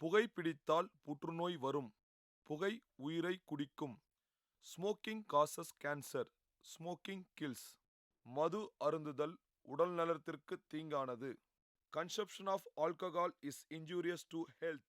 புகைப்பிடித்தால் புற்றுநோய் வரும். புகை உயிரை குடிக்கும். Smoking causes cancer. Smoking kills. மது அருந்துதல் உடல் நலத்திற்கு தீங்கானது. Consumption of alcohol is injurious to health.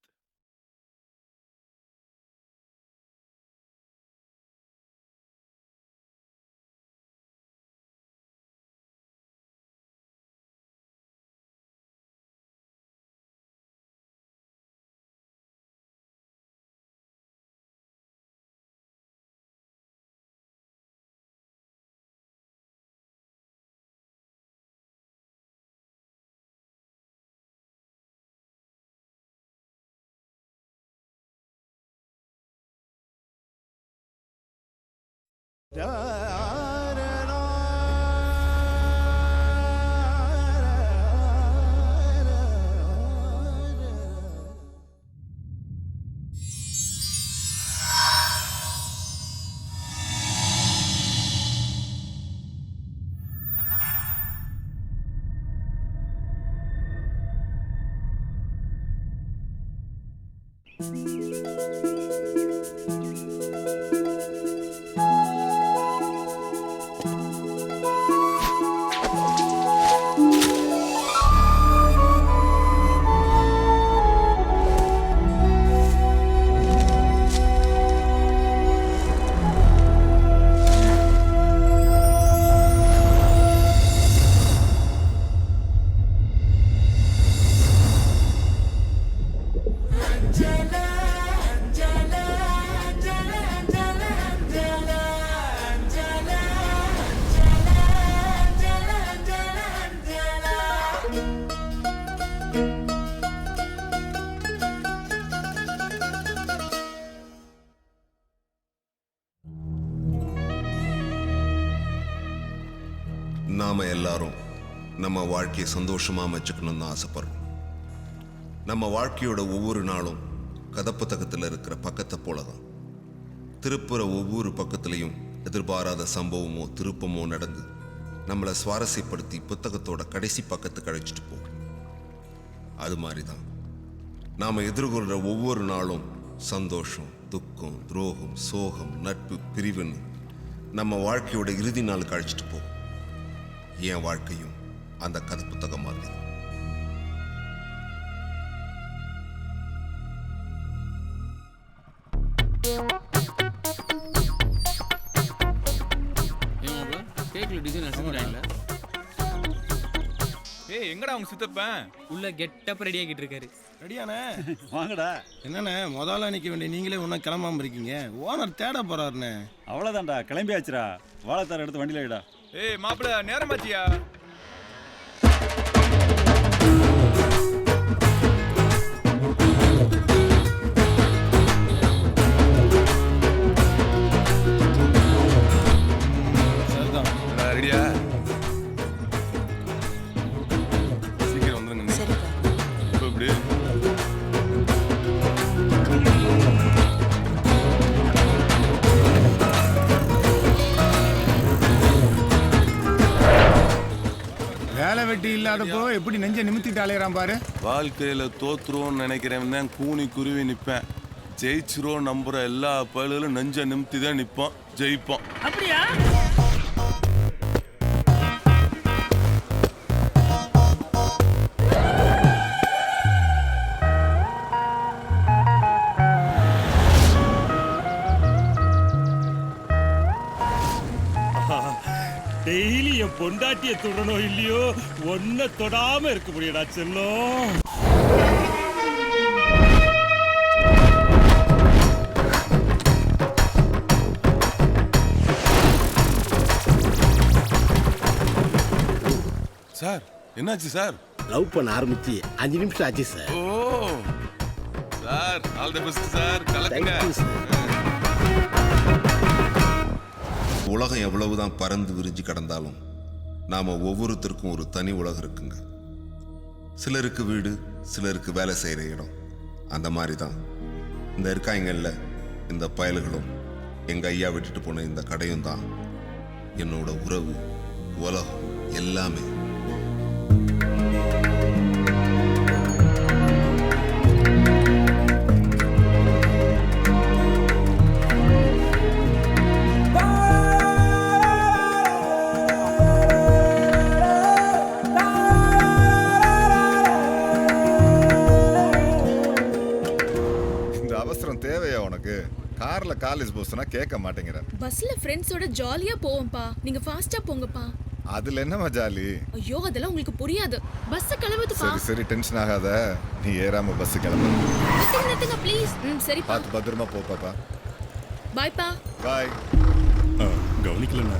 நாம எல்லாரும் நம்ம வாழ்க்கையை சந்தோஷமா அமைச்சுக்கணும்னு ஆசைப்படுறோம். நம்ம வாழ்க்கையோட ஒவ்வொரு நாளும் கதப்புத்தகத்தில் இருக்கிற பக்கத்தை போலதான். திருப்புற ஒவ்வொரு பக்கத்திலையும் எதிர்பாராத சம்பவமோ திருப்பமோ நடந்து நம்மளை சுவாரஸ்யப்படுத்தி புத்தகத்தோட கடைசி பக்கத்துக்கு அழைச்சிட்டு போகும். அது மாதிரிதான் நாம எதிர்கொள்ற ஒவ்வொரு நாளும் சந்தோஷம், துக்கம், துரோகம், சோகம், நட்பு, பிரிவுன்னு நம்ம வாழ்க்கையோட இறுதி நாளுக்கு அழைச்சிட்டு போகும். என் வாழ்க்கையும் அந்த கதை புத்தகம் மாதிரி. எங்கடா அவங்க சித்தப்பன் உள்ள கெட்டப் ரெடி ஆகிட்டு இருக்காரு. ரெடியானே? வாங்கடா. என்னண்ணே முதல்ல நிற்க வேண்டிய நீங்களே ஒன்றும் கிளம்பாம இருக்கீங்க. ஓனர் தேட போறாருண்ணே. அவ்வளோதான்டா, கிளம்பியாச்சுடா. வாழைத்தார் எடுத்து வண்டியில் வைடா. ஏய் மாப்பிள்ள, நேரமாச்சியா? சரிதான். ரெடியா? சீக்கிரம் வந்துருங்க. இப்போ இப்படி வேலை வெட்டி இல்லாதப்போ எப்படி நெஞ்ச நிமித்திட்டு அலையறான் பாரு. வாழ்க்கையில தோத்துருவோம்னு நினைக்கிறவன் தான் கூனி குருவி நிற்பேன். ஜெயிச்சிருவோம் நம்புற எல்லா பயல்களும் நெஞ்ச நிமித்தி தான் நிற்போம், ஜெயிப்போம். அப்படியா? டெய்லி என் பொண்டாட்டிய தொடணும் இல்லையோ, ஒன்ன தொடாம இருக்க முடியடா செல்லம். சார் என்னாச்சு சார்? லவ் பண்ண ஆரம்பிச்சு 5 நிமிஷம் ஆச்சு sir. Oh sir, all the best sir. கலக்குங்க. உலகம் எவ்வளவுதான் பறந்து விரிஞ்சு கடந்தாலும் நாம ஒவ்வொருத்தருக்கும் ஒரு தனி உலகம் இருக்குங்க. சிலருக்கு வீடு, சிலருக்கு வேலை செய்யற இடம். அந்த மாதிரி தான் இந்த இருக்காங்கல்ல இந்த பயல்களும் எங்க ஐயா விட்டுட்டு போன இந்த கடையும் தான் என்னோட உறவு, உலகம் எல்லாமே. இதெல்லாம் தேவையா உனக்கு? கார்ல காலேஜ் போஸ்னா கேட்க மாட்டேங்கிற. பஸ்ல ஃப்ரெண்ட்ஸோட ஜாலியா போவோம்ப்பா. நீங்க ஃபாஸ்டா போங்கப்பா. அதுல என்னமா ஜாலி? ஐயோ அதெல்லாம் உங்களுக்கு புரியாது. பஸ் கிளம்புதுப்பா. சரி சரி டென்ஷன் ஆகாத. நீ ஏறாம பஸ் கிளம்பு. நிறுத்துங்க ப்ளீஸ். சரிப்பா. பார்த்து பத்திரமா போ பாப்பா. பாய்ப்பா. பாய். கவனிக்கலண்ணா.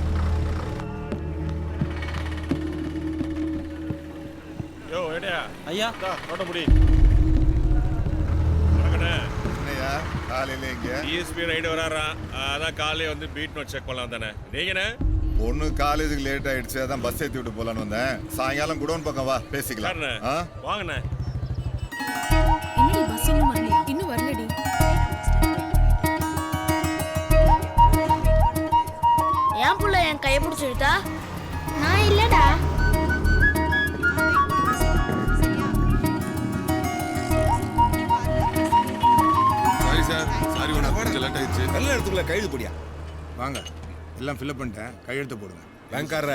யோ ஏடியா ஐயா நோட்ட முடி. என்னையா காலையில எங்க? டிஎஸ்பி ரைடு வராரா? அதான் காலையில வந்து பீட் நோட் செக் பண்ணலாம் தானே. நீங்கண்ணே? பொண்ணு காலேஜுக்கு லேட் ஆயிடுச்சு, அதான் பஸ் ஏத்தி விட்டு போலான்னு வந்தேன். சாயங்காலம் குடோன் பக்கம் வா, பேசிக்கலாம். வாங்கண்ணே. என்னடி பஸ் இன்னும் வரல? இன்னும் வரலடி. ஏன் புள்ள என் கையை பிடிச்சிருத்தா? நான் இல்லடா. சாரி சார், சாரி ஒன்று கொஞ்சம் லேட் ஆயிடுச்சு. நல்ல இடத்துக்குள்ள கைது போடியா. வாங்க எல்லாம் ஃபில்அப் பண்ணிட்டேன், கையெழுத்து போடுங்க. பேங்க்காரர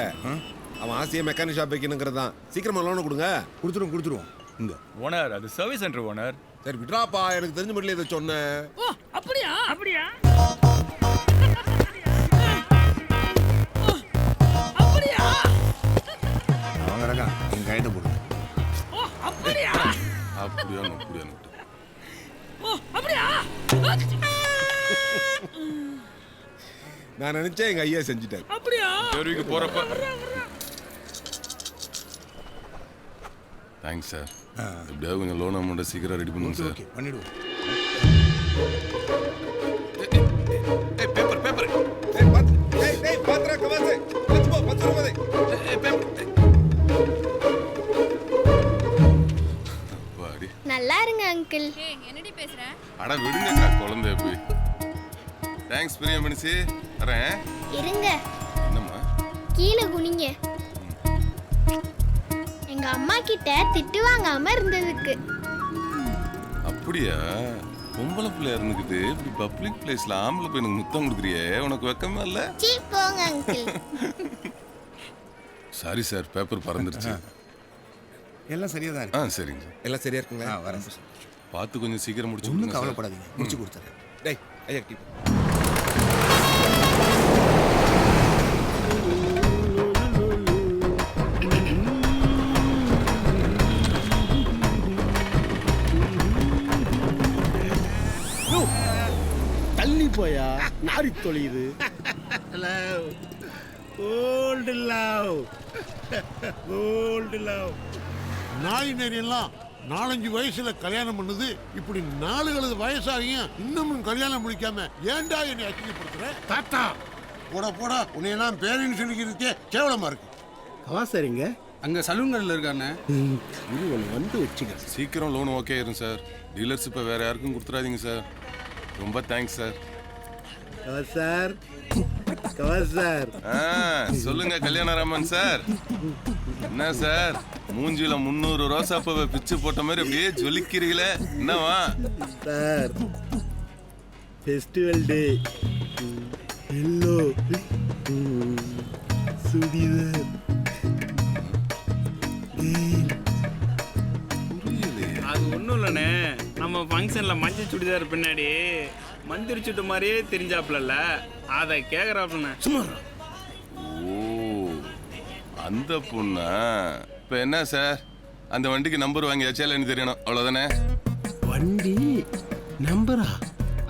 அவன் ஆசையை மெக்கானிக் ஷாப் வைக்கணுங்கிறது தான். சீக்கிரமா லோன் கொடுங்க. கொடுத்துருவோம். இங்க ஓனர், அது சர்வீஸ் சென்டர் ஓனர். சரி விட்றாப்பா, எனக்கு தெரிஞ்ச மட்டும் இதை சொன்னேன். ஓ அப்படியா? அப்படியா? அப்படியா? அவங்க ரகா எங்க கையெழுத்து போடுங்க. ஓ அப்படியா? அப்படியா? ஓ அப்படியா? நான் நினைச்சேன் எங்க ஐயா செஞ்சுட்டாரு. அப்படியா? தெருவுக்கு போறப்ப தேங்க்ஸ் சார். எப்படியாவது கொஞ்சம் லோன் அமௌண்ட்டை சீக்கிரம் ரெடி பண்ணுங்க சார். ஓகே பண்ணிடுவோம். Paper paper. ஏய் பாத்ரா கவாசே. லெட்ஸ் கோ பச்சர மதே. பேப்பர். வாடி. நல்லா இருங்க அங்கிள். என்னடி பேசுற? அட விடுங்கக்கா குழந்தைய போய். தேங்க்ஸ் பிரியா மனுஷி. வரேன். இருங்க. என்னம்மா? கீழே குனிங்க. எங்க அம்மா கிட்ட திட்டு வாங்காம இருந்ததுக்கு. அப்படியா? பொம்பளை பிள்ளையா இருந்துக்கிட்டு இப்படி பப்ளிக் பிளேஸ்ல ஆம்பளை பையனுக்கு முத்தம் கொடுக்குறியே, உனக்கு வெக்கமா இல்ல? சீ போங்க அங்கிள். சாரி சார், பேப்பர் பறந்துருச்சு. எல்லாம் சரியா தான் இருக்கு. சரிங்க சார். எல்லாம் சரியா இருக்குங்களா? வரேன். பார்த்து கொஞ்சம் சீக்கிரம் முடிச்சு ஒன்றும் கொடுங்க சார். கவலைப்படாதீங்க, முடிச்சு கொடுத்துறேன். டேய் ஐயா டீ. தள்ளி போயா நாரி தொலையுது. Gold love gold love. நாய் நெறியெல்லாம் 4-5 வயசுல கல்யாணம் பண்ணுது. இப்படி 4 வயசாகியும் இன்னமும் கல்யாணம் முடிக்காம ஏன்டா என்னை அசிங்கப்படுத்துற? தாத்தா போடா உன்னையெல்லாம் பேரின்னு சொல்லிக்கிறதுக்கே கேவலமா இருக்கு. கவாசரிங்க அங்க சலூன்கள்ல இருக்கானே. இது ஒன்று வந்து வச்சுக்க. சீக்கிரம் லோன் ஓகே ஆயிரும் சார். டீலர்ஸ் இப்போ வேற யாருக்கும் கொடுத்துறாதீங்க சார். ரொம்ப தேங்க்ஸ் சார். கவாசார் சொல்லுங்க கல்யாணராமன் சார். என்ன சார் மூஞ்சில 300 ரோசாப்பூவை பிச்சு போட்ட மாதிரி அப்படியே ஜொலிக்கிறீங்களே, என்னவா? Sir festival day yellow churidar. அது ஒன்றும் இல்லைண்ணே, நம்ம ஃபங்க்ஷனில் மஞ்சள் சுடிதார் பின்னாடி மந்திரி சுட்டு மாதிரியே தெரிஞ்சாப்புல, அதை கேட்குறாப்புண்ணே. சும்மா ஓ அந்த பொண்ணா? இப்போ என்ன சார், அந்த வண்டிக்கு நம்பர் வாங்கியாச்சா இல்லைன்னு தெரியணும், அவ்வளோதானே? வண்டி நம்பரா?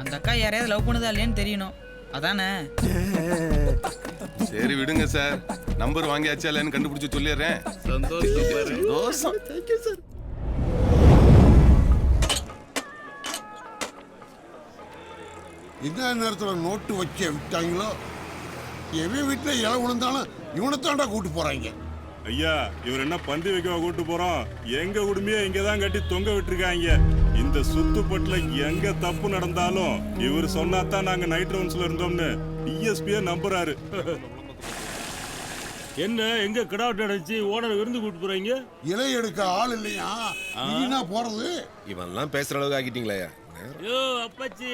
அந்த அக்கா யாரையாவது லவ் பண்ணுதா இல்லையான்னு தெரியணும், அதானே? சரி விடுங்க சார், நம்பர் வாங்கியாச்சா இல்லைன்னு கண்டுபிடிச்சி சொல்லிடுறேன். சந்தோஷம். Thank you sir. என்ன நேரத்தில் நோட்டு வச்ச விட்டாங்களோ, எவன் வீட்டில் இலை விழுந்தாலும் இவனைத்தாண்டா கூட்டு போறாங்க. ஐயா, இவர் என்ன பந்தி வைக்க கூட்டு போறோம்? எங்க குடுமையை இங்கதான் கட்டி தொங்க விட்டுருக்காங்க. இந்த சுத்துப்பட்டுல எங்க தப்பு நடந்தாலும் இவர் சொன்னாதான் நாங்க நைட் ரவுண்ட்ஸ்ல இருந்தோம்னு டிஎஸ்பியே நம்புறாரு. என்ன எங்க கிடாவட்ட அடைச்சு ஓனர் விருந்து கூட்டு போறீங்க? இலை எடுக்க ஆள் இல்லையா, நீனா போறது? இவன்லாம் பேசுற அளவுக்கு ஆக்கிட்டீங்களா? யோ அப்பாச்சி,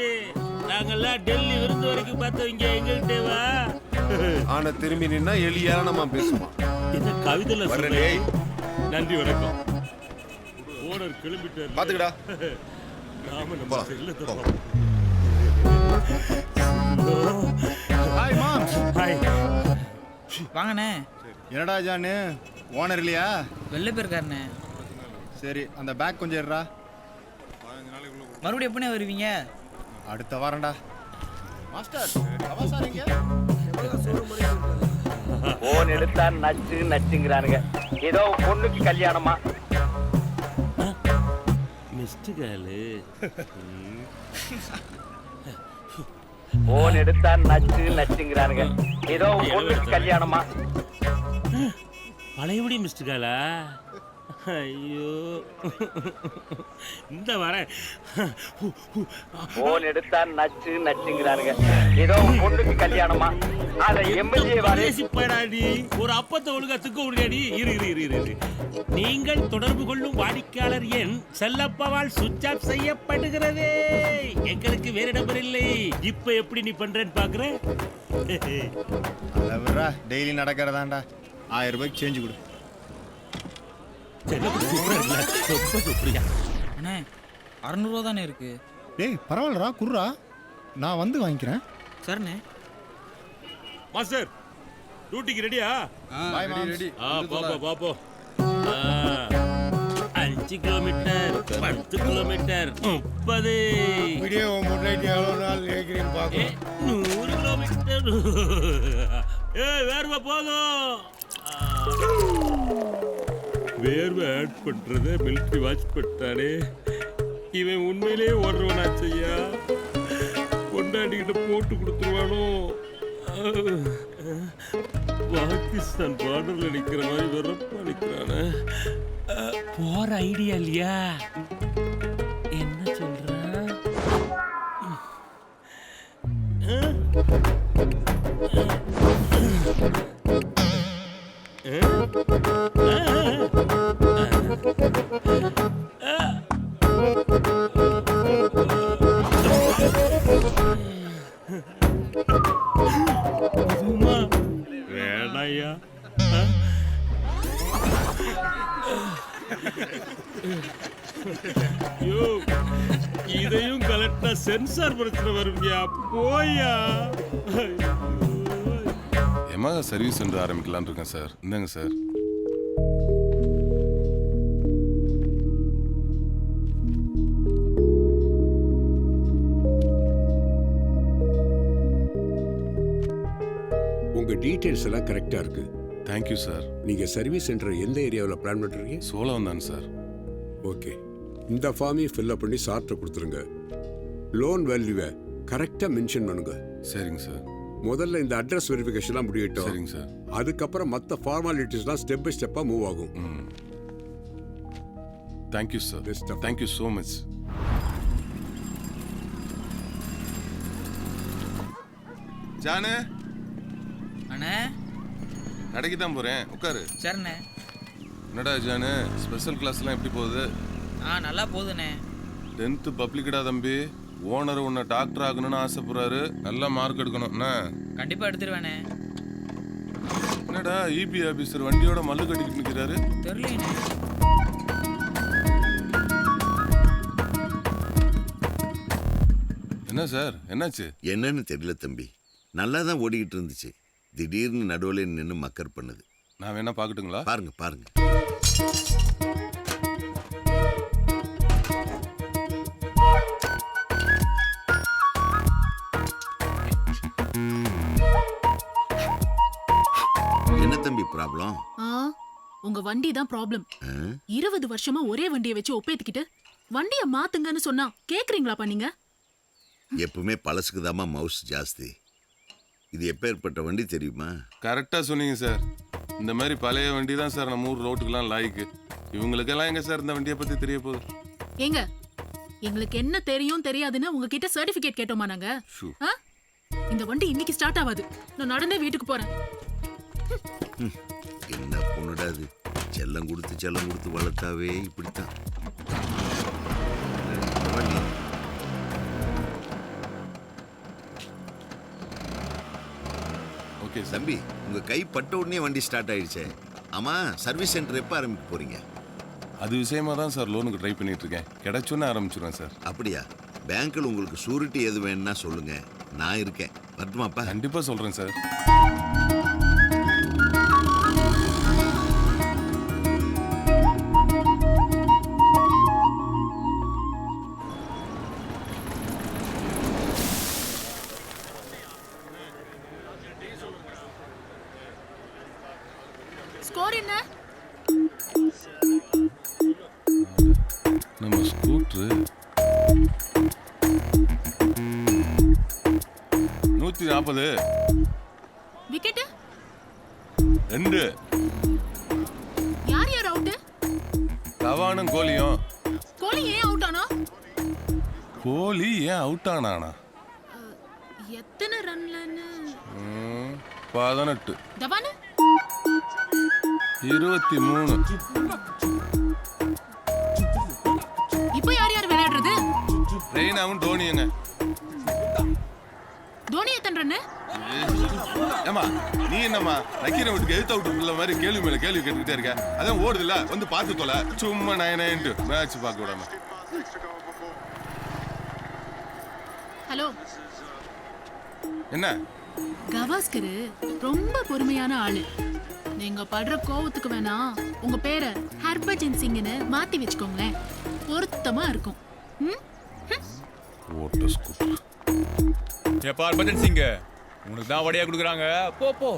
நாங்கெல்லாம் டெல்லி விருந்து வரைக்கும் பார்த்தவங்க, எங்கள்கிட்ட வா. ஆனா திரும்பி நின்னா எலியானமா பேசுவான். இந்த கவிதையில வரலே. நன்றி வணக்கம். ஓனர் கிளம்பிட்டாரு. பாத்துக்கடா. நாம நம்ம போலாம். செல்ல ஹாய் மாம்ஸ். ஹாய். வாங்கண்ணே. என்னடா ஜானு, ஓனர் இல்லையா? வெளில போயிருக்காருண்ணே. சரி, அந்த பேக் கொஞ்சம் எடுறா. மறுபடியும் எப்படிண்ணே வருவீங்க? அடுத்த வாரம்டா. மாஸ்டர், அவசாரிங்க. போன் எடுத்தா நச்சு நச்சுங்கிறானுங்க. ஏதோ பொண்ணுக்கு கல்யாணமா? மிஸ்டு காலு. போன் எடுத்தா நச்சு நச்சுங்கிறானுங்க. ஏதோ பொண்ணுக்கு கல்யாணமா? பழையபடி மிஸ்டு காலா? ஐயோ, இந்த வரேன். போன் எடுத்தா நச்சு நச்சுங்கிறானுங்க. ஏதோ பொண்ணுக்கு கல்யாணமா? அத எம்எல்ஏ போடாடி, ஒரு அப்பத்தை ஒழுங்கா துக்க முடியாடி. இரு இரு இரு இரு. நீங்கள் தொடர்பு கொள்ளும் வாடிக்கையாளர் எண் செல்லப்பாவால் சுவிட்ச் ஆஃப் செய்யப்படுகிறது. எங்களுக்கு வேற நம்பர் இல்லை. இப்ப எப்படி நீ பண்றேன்னு பாக்குறேன். டெய்லி நடக்கிறதாண்டா. 1000 ரூபாய்க்கு சேஞ்சு கொடு. அண்ணே 600 ரூபா தானே இருக்கு. டேய் பரவாயில்லடா, குர்ரா, நான் வந்து வாங்கிக்கிறேன். சரிண்ணே. மாஸ்டர், டியூட்டிக்கு ரெடியா? பாப்போ 5 கிலோமீட்டர், 10 கிலோமீட்டர், 30. வீடியோ முன்னாடி எவ்வளோ நாள் கேட்குறீன்னு பார்க்கணும். 100 கிலோமீட்டர். வேர்வை போதும். வேர்வை ஆட் பண்றத மிலிட்ரி வாட்ச் பண்ணிட்டானே. இவன் உண்மையிலே ஓடுறவனாச்சையா. கொண்டாடிக்கிட்ட போட்டு கொடுத்துருவானோ. பாகிஸ்தான் பார்டர்ல நிக்கிற மாதிரி வெறப்பா நிக்கிறானே. போற ஐடியா இல்லையா? என்ன சொல்ற? வேணாயா? இதையும் கலெக்டா சென்சார் பிரச்சனை வரும்யா. போயா. எமகா சர்வீஸ் சென்டர் ஆரம்பிக்கலான்னு இருக்கேன் சார். என்னங்க சார்? உங்க டீடைல்ஸ் எல்லாம் கரெக்டா இருக்கு. Thank you sir. நீங்க சர்வீஸ் சென்டர் எந்த ஏரியாவில் பிளான் பண்றீங்க? சோழம் தான் சார். ஓகே, இந்த ஃபார்மையும் ஃபில்அப் பண்ணி சார்ட்ட கொடுத்துருங்க. லோன் வேல்யூவை கரெக்டா மென்ஷன் பண்ணுங்க. சரிங்க சார். முதல்ல இந்த அட்ரஸ் வெரிஃபிகேஷன்லாம் முடியட்டும். சரிங்க சார். அதுக்கப்புறம் மற்ற ஃபார்மாலிட்டிஸ்லாம் ஸ்டெப் பை ஸ்டெப்பா மூவ் ஆகும். Thank you sir. Thank you so much. Janu. அண்ணே கடைக்கு தான் போறேன், உட்காரு. சரிண்ணே. என்னடா ஜானு, ஸ்பெஷல் கிளாஸ்லாம் எப்படி போகுது? நல்லா போகுதுண்ணே. 10th பப்ளிக்கடா தம்பி. ஓனர் உன்னை டாக்டர் ஆகணும்னு ஆசைப்படுறாரு. நல்லா மார்க் எடுக்கணும். என்ன? கண்டிப்பா எடுத்துருவேண்ணே. என்னடா இபி ஆபீசர் வண்டியோட மல்லு கட்டிக்கிட்டு நிற்கிறாரு? தெரியலண்ணே. என்ன சார், என்னாச்சு? என்னன்னு தெரியல தம்பி. நல்லா தான் ஓடிக்கிட்டு இருந்துச்சு. திடீர்னு நடுவில் நின்று மக்கர் பண்ணுது. நான் வேணா பார்க்கட்டுங்களா? பாருங்க பாருங்க. என்ன தம்பி ப்ராப்ளம்? உங்க வண்டி தான் ப்ராப்ளம். 20 வருஷமா ஒரே வண்டியை வச்சு ஒப்பேத்திக்கிட்டு வண்டியை மாத்துங்கன்னு சொன்னா கேக்குறீங்களாப்பா நீங்க? எப்பவுமே பழசுக்கு தாமா மவுஸ் ஜாஸ்தி. இது எப்பேற்பட்ட வண்டி தெரியுமா? கரெக்டாக சொன்னீங்க சார். இந்த மாதிரி பழைய வண்டி தான் சார் நம்ம ஊர் ரோட்டுக்கெல்லாம் லாய்க்கு. இவங்களுக்கெல்லாம் எங்க சார் இந்த வண்டியை பற்றி தெரிய போகுது? ஏங்க, எங்களுக்கு என்ன தெரியும் தெரியாதுன்னு உங்ககிட்ட சர்டிபிகேட் கேட்டோமா நாங்க? இந்த வண்டி இன்னைக்கு ஸ்டார்ட் ஆகாது. நான் நடந்தே வீட்டுக்கு போறேன். என்ன பொண்ணுடா அது? செல்லம் கொடுத்து வளர்த்தாவே இப்படித்தான். ஓகே தம்பி, உங்க கை பட்ட உடனே வண்டி ஸ்டார்ட் ஆயிடுச்சே. ஆமா, சர்வீஸ் சென்டர் எப்போ ஆரம்பிக்க போறீங்க? அது விஷயமா தான் சார் லோனுக்கு ட்ரை பண்ணிட்டு இருக்கேன். கிடைச்சோன்னு ஆரம்பிச்சிடுவேன் சார். அப்படியா? பேங்க்ல உங்களுக்கு சூரிட்டி எது வேணும்னா சொல்லுங்க, நான் இருக்கேன். வரட்டுமாப்பா? கண்டிப்பா சொல்றேன் சார். ஸ்கோர் என்ன? நம்ம ஸ்கூட்ரு 140. விக்கெட் 2. யார் யார் அவுட்? தவானும் கோலியும். கோலி ஏன் அவுட் ஆனா? கோலி ஏன் அவுட் ஆனானா? எத்தனை ரன்லன்னு? 18. தவானு 23. இப்போ யார் யார் விளையாடுறது? ரெய்னாவும் தோனியுங்க. தோனி எத்தனை ரன்னு? ஏமா நீ என்னம்மா நக்கீர வீட்டுக்கு எழுத்து அவுட்டு உள்ள மாதிரி கேள்வி மேல கேள்வி கேட்டுக்கிட்டே இருக்க? அதான் ஓடுதுல்ல, வந்து பார்த்து தொலை. சும்மா 9 மேட்ச் பார்க்க விடாம. ஹலோ, என்ன கவாஸ்கர் ரொம்ப பொறுமையான ஆளு. நீங்க படுற கோவத்துக்கு வேணா உங்க பேரை ஹர்பஜன் சிங்னு மாத்தி வச்சுக்கோங்களேன், பொருத்தமா இருக்கும். ஓட்ட ஸ்கூட்டர். ஏப்பா ஹர்பஜன் சிங், உனக்கு தான் வடையா கொடுக்குறாங்க, போ போ.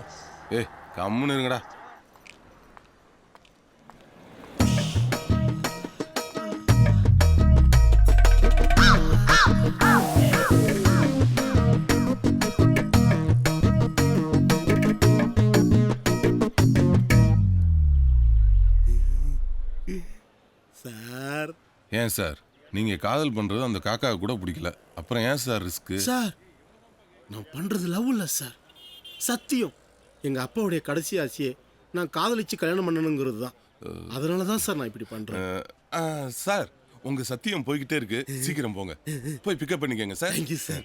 ஏய் கம்முன்னு இருங்கடா. சார். ஏன் சார் நீங்க காதல் பண்றது அந்த காக்கா கூட பிடிக்கல, அப்புறம் ஏன் சார் ரிஸ்க்? சார் நான் பண்றது லவ் இல்ல சார், சத்தியம். எங்க அப்பாவுடைய கடைசி ஆசையே நான் காதலிச்சு கல்யாணம் பண்ணணுங்கிறது தான். அதனால தான் சார் நான் இப்படி பண்றேன். சார் உங்க சத்தியம் போய்கிட்டே இருக்கு, சீக்கிரம் போங்க, போய் பிக்கப் பண்ணிக்கங்க சார். Thank you sir.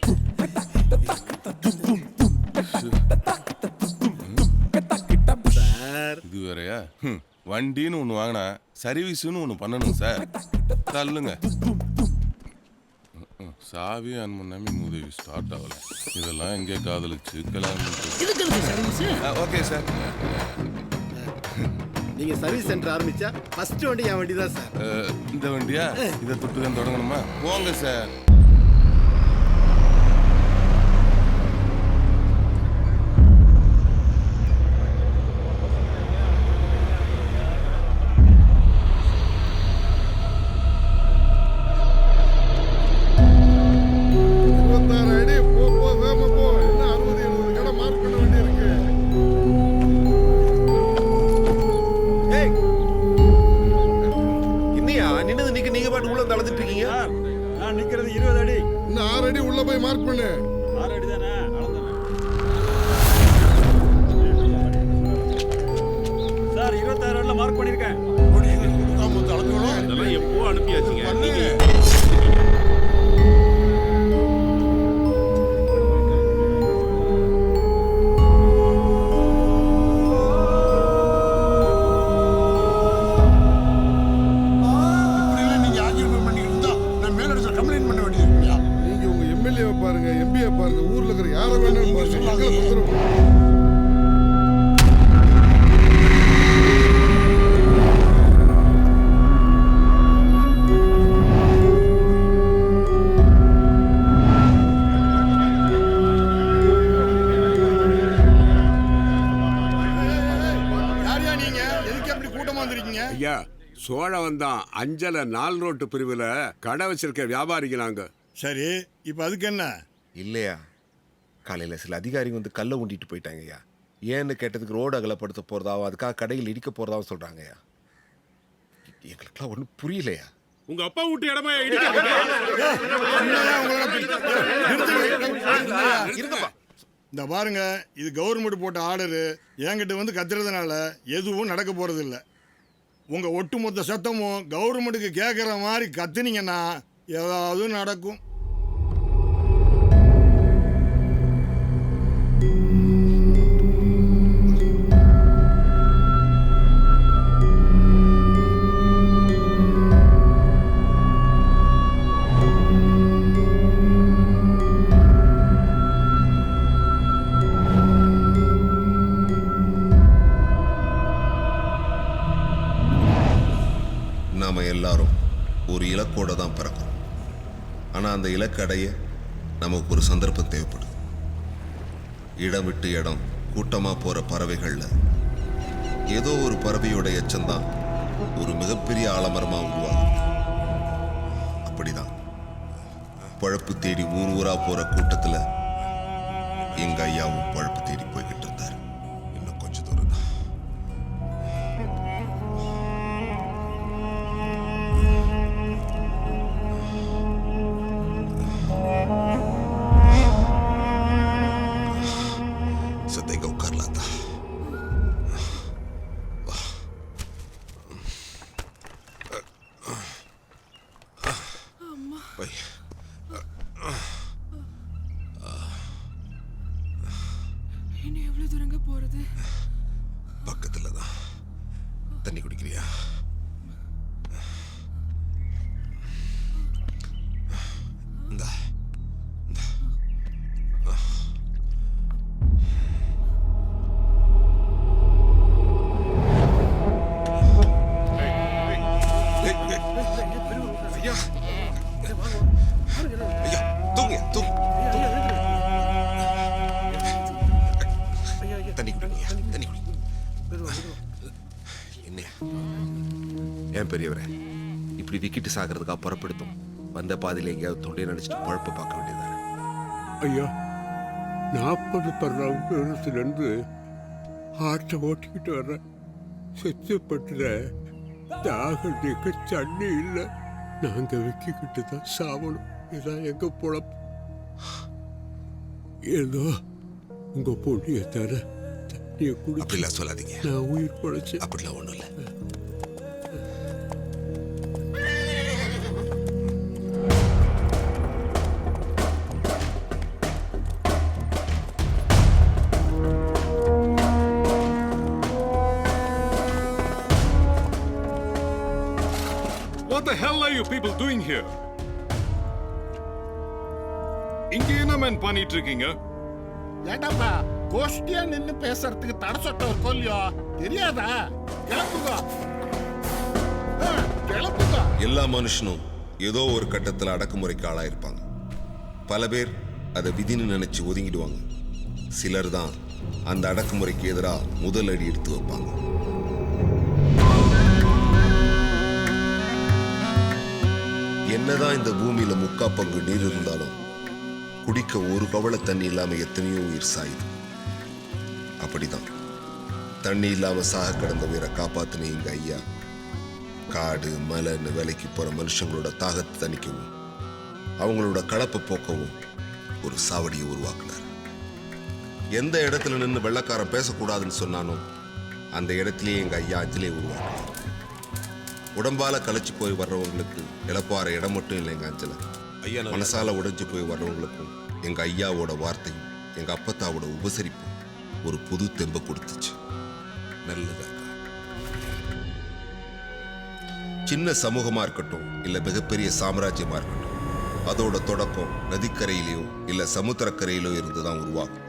சார் இது வேறையா? வண்டின்னு ஒன்று வாங்கினா சர்வீஸ்னு ஒன்று பண்ணணும் சார். தள்ளுங்க. சாவி ஆன் பண்ணாம உதவி ஸ்டார்ட் ஆகல. இதெல்லாம் எங்கே காதலிச்சு கல்யாணம்? Okay sir. நீங்க சர்வீஸ் சென்டர் ஆரம்பிச்சா ஃபர்ஸ்ட் வண்டி என் வண்டி தான் சார். இந்த வண்டியா? இதை தொட்டு தான் தொடங்கணுமா? போங்க சார். நான் நிக்கிறது 20 அடி. இன்னும் 6 அடி உள்ள போய் மார்க் பண்ணு. 6 அடி தானே? சார் 26 அடில மார்க் பண்ணிருக்கேன். அதெல்லாம் எப்போ அனுப்பியாச்சுங்க. பாருங்க, எம்பியை பாருங்க, ஊர்ல இருக்கிற யார வேணாலும் பாருங்க. யாரையா நீங்க? எதுக்கு அப்படி கூட்டமா வந்திருக்கீங்க? ஐயா சோழவன் தான் அஞ்சல 4 ரோட்டு பிரிவுல கடை வச்சிருக்க வியாபாரிங்க நாங்க. சரி, இப்ப அதுக்கு என்ன? இல்லையா, காலையில் சில அதிகாரிங்க வந்து கல்லை ஊண்டிட்டு போயிட்டாங்கய்யா. ஏன்னு கேட்டதுக்கு ரோடு அகலப்படுத்த போகிறதாவும் அதுக்காக கடையில் இடிக்க போகிறதாவும் சொல்கிறாங்கய்யா. எங்களுக்குலாம் ஒன்றும் புரியலையா. உங்க அப்பா வீட்டு இடமா இந்த பாருங்க, இது கவர்மெண்ட் போட்ட ஆர்டரு. என்கிட்ட வந்து கத்துறதுனால எதுவும் நடக்க போறது இல்லை. உங்க ஒட்டுமொத்த சத்தமும் கவர்மெண்ட்டுக்கு கேட்குற மாதிரி கத்துனீங்கன்னா ஏதாவது நடக்கும். தான் பிறக்கும். ஆனால் அந்த இலக்கு அடைய நமக்கு ஒரு சந்தர்ப்பம் தேவைப்படுது. இடம் விட்டு இடம் கூட்டமாக போகிற பறவைகளில் ஏதோ ஒரு பறவையோட எச்சம்தான் ஒரு மிகப்பெரிய ஆலமரமாக உருவாகும். அப்படிதான் பழப்பு தேடி ஊர் ஊரா போற கூட்டத்தில் எங்க ஐயாவும் பழப்பு தேடி போய்கிட்டு இருந்தார். இன்னும் கொஞ்சம் தூரம் தான். சத்த இங்க உட்காரலாம் தான். எவ்வளவு தூரங்க போறது? பக்கத்துல தான். தண்ணி குடிக்கிறியா? இந்தா. ஏன் பெரியவரே இப்படி விக்கிட்டு சாகிறதுக்காக புறப்படுத்தோம்? வந்த பாதையில் எங்கேயாவது தொண்டையை நினைச்சிட்டு பழப்ப பார்க்க வேண்டியதானே? ஐயா 40 வருஷத்துலேருந்து ஆட்டை ஓட்டிக்கிட்டு வர்றேன். செத்துப்பட்டுல தாகத்துக்கு தண்ணி இல்லை. நாங்கள் விக்கிக்கிட்டு தான் சாவணும். இதான் எங்க பொழப்பு. ஏதோ உங்க பொண்ணிய தர தண்ணியை குடி. அப்படிலாம் சொல்லாதீங்க. நான் உயிர் பொழைச்சு. அப்படிலாம் ஒன்றும் இல்லை. What the hell are you people doing here? இங்க என்ன மேன் பண்ணிட்டு இருக்கீங்க? ஏண்டாப்பா கோஷ்டியா நின்னு பேசுறதுக்கு தடை சட்டம் இருக்கோ இல்லையோ தெரியாதா? கிளம்புங்க கிளம்புங்க. எல்லா மனுஷனும் ஏதோ ஒரு கட்டத்தில் அடக்குமுறைக்கு ஆளாயிருப்பாங்க. பல பேர் அதை விதின்னு நினைச்சு ஒதுங்கிடுவாங்க. சிலர் தான் அந்த அடக்குமுறைக்கு எதிராக முதல் அடி எடுத்து வைப்பாங்க. என்னதான் இந்த பூமியில 3/4 பங்கு நீர் இருந்தாலும் குடிக்க ஒரு கவள தண்ணி இல்லாம எத்தனையோ உயிர் சாயுது. அப்படிதான் தண்ணி இல்லாம சாக கிடந்த உயிரை காப்பாத்தின எங்க ஐயா காடு மலைன்னு வேலைக்கு போற மனுஷங்களோட தாகத்தை தணிக்கவும் அவங்களோட கலப்பை போக்கவும் ஒரு சாவடியை உருவாக்குனார். எந்த இடத்துல நின்று வெள்ளக்காரன் பேசக்கூடாதுன்னு சொன்னானோ அந்த இடத்துலயே எங்க ஐயா அஞ்சலியை உருவாக்குனார். உடம்பால களைச்சு போய் வர்றவங்களுக்கு இழப்பாற இடம் மட்டும் இல்லை எங்க அஞ்சலை. ஐயா மனசால உடைஞ்சு போய் வர்றவங்களுக்கும் எங்க ஐயாவோட வார்த்தையும் எங்க அப்பத்தாவோட உபசரிப்பும் ஒரு புது தெம்பை கொடுத்துச்சு. நல்லதா சின்ன சமூகமா இருக்கட்டும் இல்ல மிகப்பெரிய சாம்ராஜ்யமா இருக்கட்டும், அதோட தொடக்கம் நதிக்கரையிலயோ இல்ல சமுத்திரக்கரையிலோ இருந்துதான் உருவாகும்.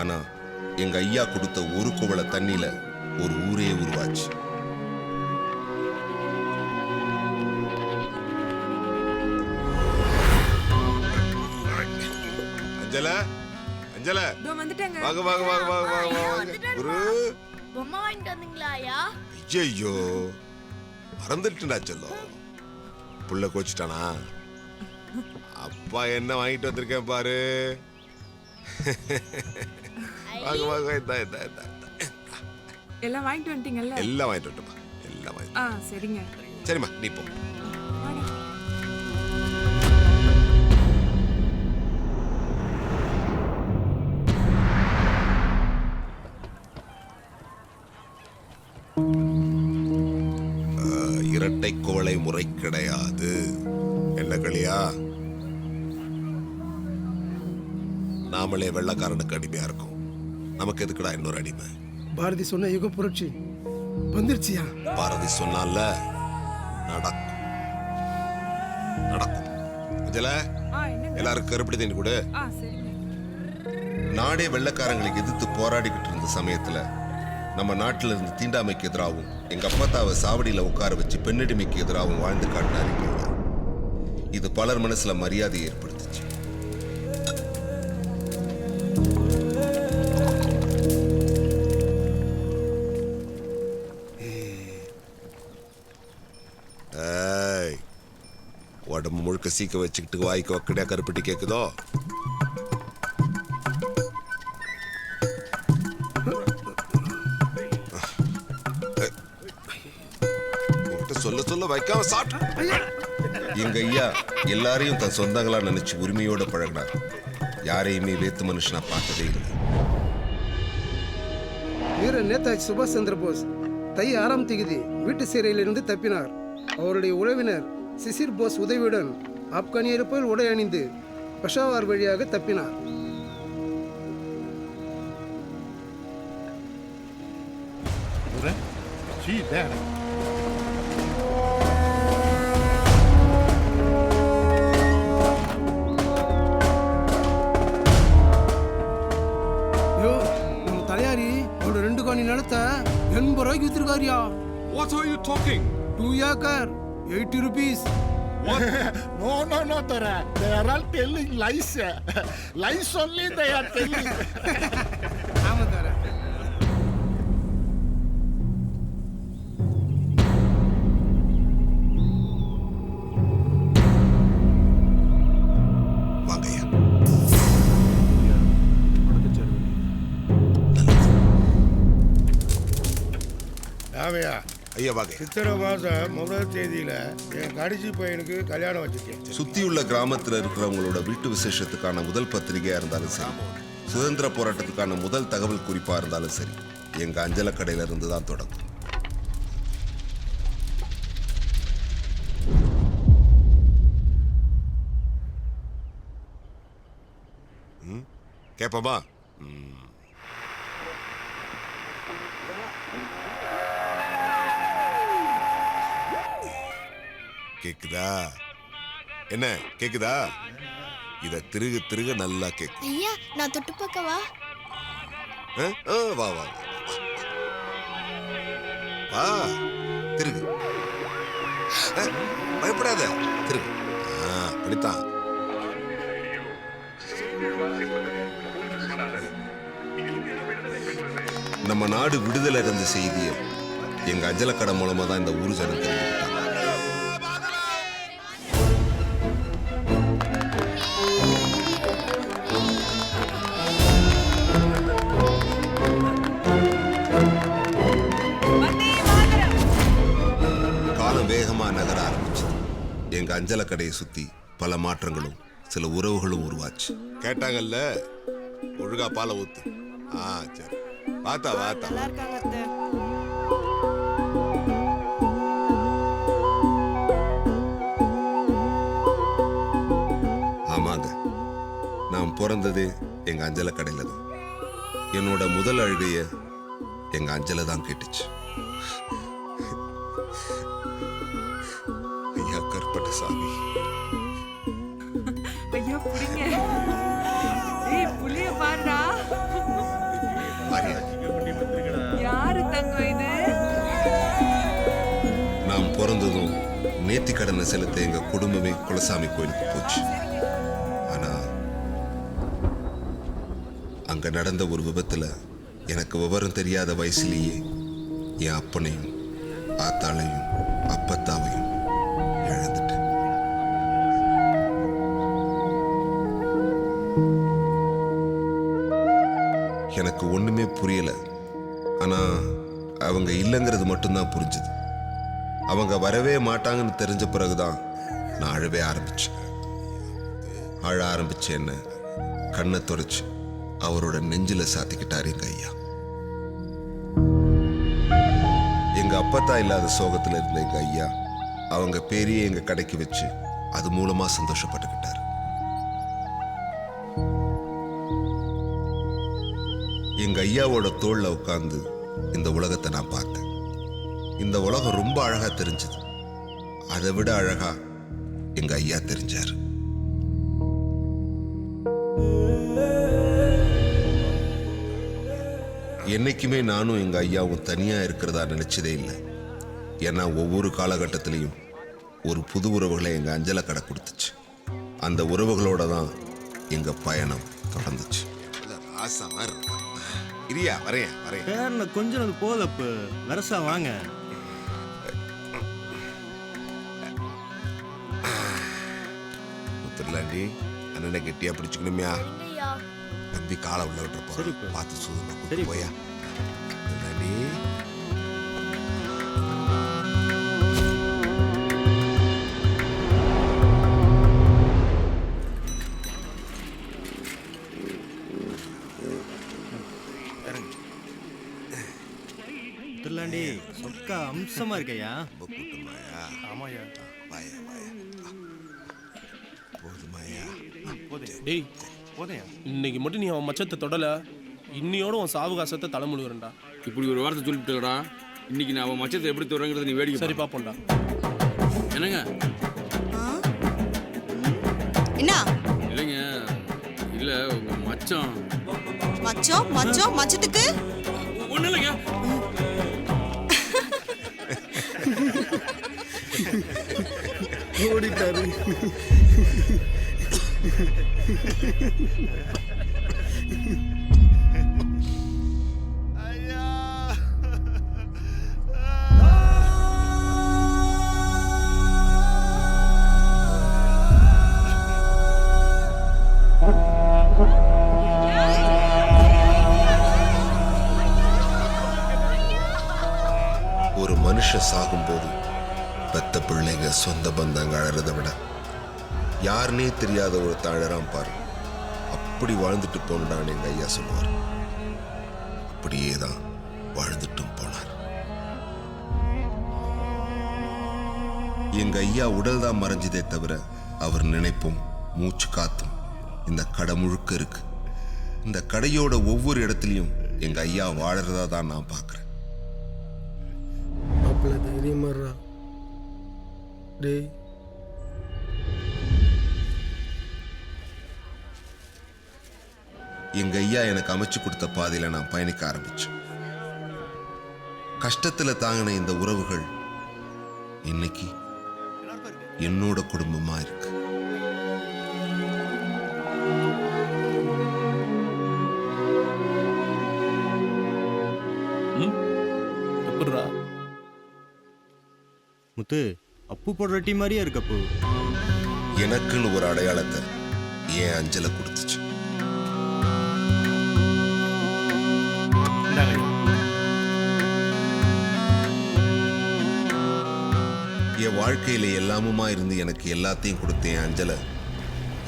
ஆனா எங்க ஐயா கொடுத்த ஒரு குவளை தண்ணியில ஒரு ஊரே உருவாச்சு. அஞ்சல அஞ்சல வந்துட்டேங்க. வாங்க வாங்க வாங்க வாங்க வாங்க வாங்க. குரு பொம்மை வாங்கிட்டு வந்தீங்களா ஐயா? ஐயோ மறந்துட்டுடா செல்லம். புள்ள கோச்சிட்டானா? அப்பா என்ன வாங்கிட்டு வந்திருக்கேன் பாரு. வாங்க வாங்க இந்தா இந்தா இந்தா. எல்லாம் வாங்கிட்டு வந்துட்டீங்கல்ல? எல்லாம் வாங்கிட்டு வந்துட்டோமா? எல்லாம் வாங்கிட்டு. சரிங்க. சரிம்மா நீ போ. இரட்டை குவளை முறை கிடையாது. என்ன களியா? நாமளே வெள்ளக்காரனுக்கு அடிமையா இருக்கும். நமக்கு எதுக்குடா இன்னொரு அடிமை? பாரதி சொன்ன யுக புரட்சி வந்துருச்சியா? பாரதி சொன்னால நடக்கும் நடக்கும். அஞ்சல எல்லாருக்கும் கருப்படி தண்ணி கொடு. நாடே வெள்ளக்காரங்களை எதிர்த்து போராடிக்கிட்டு இருந்த சமயத்துல நம்ம நாட்டில இருந்து தீண்டாமைக்கு எதிராகவும் எங்க அப்பத்தாவை சாவடியில உட்கார வச்சு பெண்ணடிமைக்கு எதிராகவும் வாழ்ந்து காட்டினாரு. இது பலர் மனசுல மரியாதையை ஏற்படுத்துச்சு. உடம்பு முழுக்க சீக்க வச்சுக்கிட்டு வாய்க்கு வக்கடையா கருப்பட்டி கேக்குதோ? சொல்ல சொல்ல வைக்காம சாப்பிட்டு. எங்க ஐயா எல்லாரையும் தன் சொந்தங்களா நினைச்சு உரிமையோட பழகினார். யாரையுமே வேத்து மனுஷனா பார்த்ததே இல்லை. வீர நேதாஜி சுபாஷ் சந்திர போஸ் தை 6ஆம் தேதி வீட்டு சிறையிலிருந்து தப்பினார். அவருடைய உறவினர் சிசிர் போஸ் உதவியுடன் ஆப்கானியர் போல் உடை அணிந்து பெஷாவார் வழியாக தப்பினார். நம்ம தலையாரி அவரோட 2 காணி நிலத்தை 80 ரூபாய்க்கு வித்துருக்காரியா. What are you talking? 2 acre 80 rupees. No, Tara. They are all telling lies. Lies only they are telling. ஆமா தர. வாங்கய்யா. ராமையா, ஐயா வாங்க. சித்திரை மாதம் 1 தேதியில என் கடைசி பையனுக்கு கல்யாணம் வச்சிருக்கேன். சுத்தியுள்ள கிராமத்தில் இருக்கிறவங்களோட வீட்டு விசேஷத்துக்கான முதல் பத்திரிகையா இருந்தாலும் சரி, சுதந்திர போராட்டத்துக்கான முதல் தகவல் குறிப்பா இருந்தாலும் சரி, எங்க அஞ்சல கடையில இருந்து தான் தொடங்கும். கேப்பமா? கேக்குதா? என்ன கேக்குதா? இத திருக திருக நல்லா கேக்கு. ஐயா, நான் தொட்டு பார்க்கவா? வா வா வா, திருகு. பயப்படாத, திருகு. அப்படித்தான். நம்ம நாடு விடுதலை அடைந்த செய்தியை எங்க அஞ்சலக்கடை மூலமா தான் இந்த ஊர் ஜனம் தெரிஞ்சுக்கிட்டாங்க. காலம் வேகமா நகர ஆரம்பிச்சது. எங்க அஞ்சல கடையை சுத்தி பல மாற்றங்களும் சில உறவுகளும் உருவாச்சு. கேட்டாங்கல்ல, ஒழுங்கா பாலை ஊத்து. சரி, வாத்தா வாத்தா. ஆமாங்க, நான் பிறந்ததே எங்க அஞ்சல கடையில தான். என்னோட முதல் அழுகைய எங்க அஞ்சல தான் கேட்டுச்சு. ஐயா கற்பட்டசாமி. ஐயா புடிங்க. ஏய் புளிய பாருடா. யாரு தங்கம் இது? நாம் பிறந்ததும் நேர்த்தி கடனை செலுத்த எங்க குடும்பமே குலசாமி கோயிலுக்கு போச்சு. ஆனா அங்க நடந்த ஒரு விபத்துல எனக்கு விவரம் தெரியாத வயசுலேயே என் அப்பனையும் ஆத்தாளையும் அப்பத்தாவையும் இழந்துட்டேன். எனக்கு ஒண்ணுமே புரியல. ஆனா அவங்க இல்லைங்கிறது மட்டும்தான் புரிஞ்சுது. அவங்க வரவே மாட்டாங்கன்னு தெரிஞ்ச பிறகுதான் நான் அழவே ஆரம்பிச்சேன். அழ ஆரம்பிச்ச என்ன கண்ணை தொடச்சு அவரோட நெஞ்சில சாத்திக்கிட்டாரு எங்க ஐயா. எங்க அப்பத்தா இல்லாத சோகத்துல இருந்த எங்க ஐயா அவங்க பேரையே எங்க கடைக்கு வச்சு அது மூலமா சந்தோஷப்பட்டுக்கிட்டாரு. எங்க ஐயாவோட தோள்ல உட்கார்ந்து இந்த உலகத்தை நான் பார்த்தேன். இந்த உலகம் ரொம்ப அழகா தெரிஞ்சது. அதை விட அழகா எங்க ஐயா தெரிஞ்சாரு. என்னைக்குமே நானும் எங்க ஐயாவும் தனியா இருக்கிறதா நினைச்சதே இல்லை. ஏன்னா ஒவ்வொரு காலகட்டத்திலையும் ஒரு புது உறவுகளை எங்கள் அஞ்சலை கடை கொடுத்துச்சு. அந்த உறவுகளோட தான் எங்கள் பயணம் தொடர்ந்துச்சு. இரியா வரையன் கொஞ்சம் அது போதப்பு வரசா வாங்க. முத்துலாண்டி அண்ணனை கெட்டியா பிடிச்சுக்கணுமியா. தம்பி காலை உள்ள விட்டுற போறோம். பார்த்து சூதமா கூட்டு போயா. முத்துலாண்டி திருலாண்டி சொக்கா அம்சமா இருக்கையா. ஆமாயா. வாயா வாயா. போதுமாயா. டேய் போதையா, இன்னைக்கு மட்டும் நீ அவன் மச்சத்தை தொடல, இன்னையோட உன் சாவகாசத்தை தலைமுழுகிறண்டா. இப்படி ஒரு வார்த்தை சொல்லிவிட்டா இன்னைக்கு நான் அவன் மச்சத்தை எப்படி தொடங்குறது நீ வேடிக்கை சரி பாப்போம்டா. என்னங்க என்ன இல்லைங்க, இல்ல உங்க மச்சம் மச்சம் மச்சம் மச்சத்துக்கு ஒண்ணு இல்லைங்க. ஓடிட்டாரு. ஒரு மனுஷன் சாகும்போது பெத்த பிள்ளைங்க சொந்த பந்தங்க அழறத விட யாருன்னே தெரியாத ஒரு தழறாம் பாரு, அப்படி வாழ்ந்துட்டு போனடான்னு எங்க ஐயா சொல்லுவார். அப்படியே தான் வாழ்ந்துட்டும் போனார். எங்க ஐயா உடல் தான் மறைஞ்சதே தவிர அவர் நினைப்பும் மூச்சு காத்தும் இந்த கடை முழுக்க இருக்கு. இந்த கடையோட ஒவ்வொரு இடத்துலையும் எங்க ஐயா வாழறதா தான் நான் பார்க்கிறேன். மாப்பிள்ள தைரியமாடுறா. டேய் எங்க ஐயா எனக்கு அமைச்சு கொடுத்த பாதையில நான் பயணிக்க ஆரம்பிச்சேன். கஷ்டத்துல தாங்கின இந்த உறவுகள் இன்னைக்கு என்னோட குடும்பமா இருக்கு. எப்படிடா முத்து அப்பு போடுற டீ மாதிரியே இருக்கு. அப்பு எனக்குன்னு ஒரு அடையாளத்தை ஏன் அஞ்சலை கொடுத்துச்சு. என் வாழ்க்கையில எல்லாமுமா இருந்து எனக்கு எல்லாத்தையும் கொடுத்த என் அஞ்சலை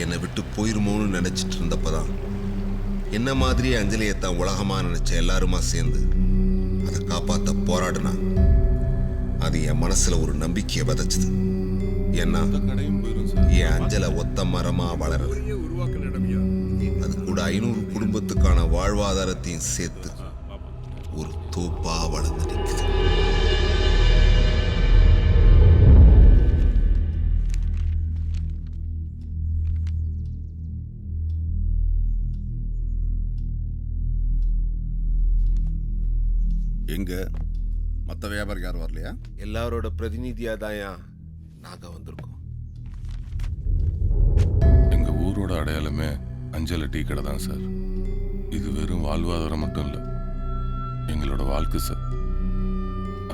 என்னை விட்டு போயிருமோன்னு நினைச்சிட்டு இருந்தப்பதான் என்ன மாதிரியே அஞ்சலியை தான் உலகமா நினைச்ச எல்லாருமா சேர்ந்து அதை காப்பாற்ற போராடினா. அது என் மனசுல ஒரு நம்பிக்கையை விதைச்சது. ஏன்னா என் அஞ்சலை ஒத்த மரமா வளரல, அது கூட 500 குடும்பத்துக்கான வாழ்வாதாரத்தையும் சேர்த்து ஒரு தோப்பா வளர்ந்து நிற்குது. எங்க மற்ற வியாபாரி யாரும் வரலையா? எல்லாரோட பிரதிநிதியா தாயா நாங்க வந்திருக்கோம். எங்க ஊரோட அடையாளமே அஞ்சலை டீ கடை தான் சார். இது வெறும் வாழ்வாதாரம் மட்டும் இல்லை, எங்களோட வாழ்க்கை சார்.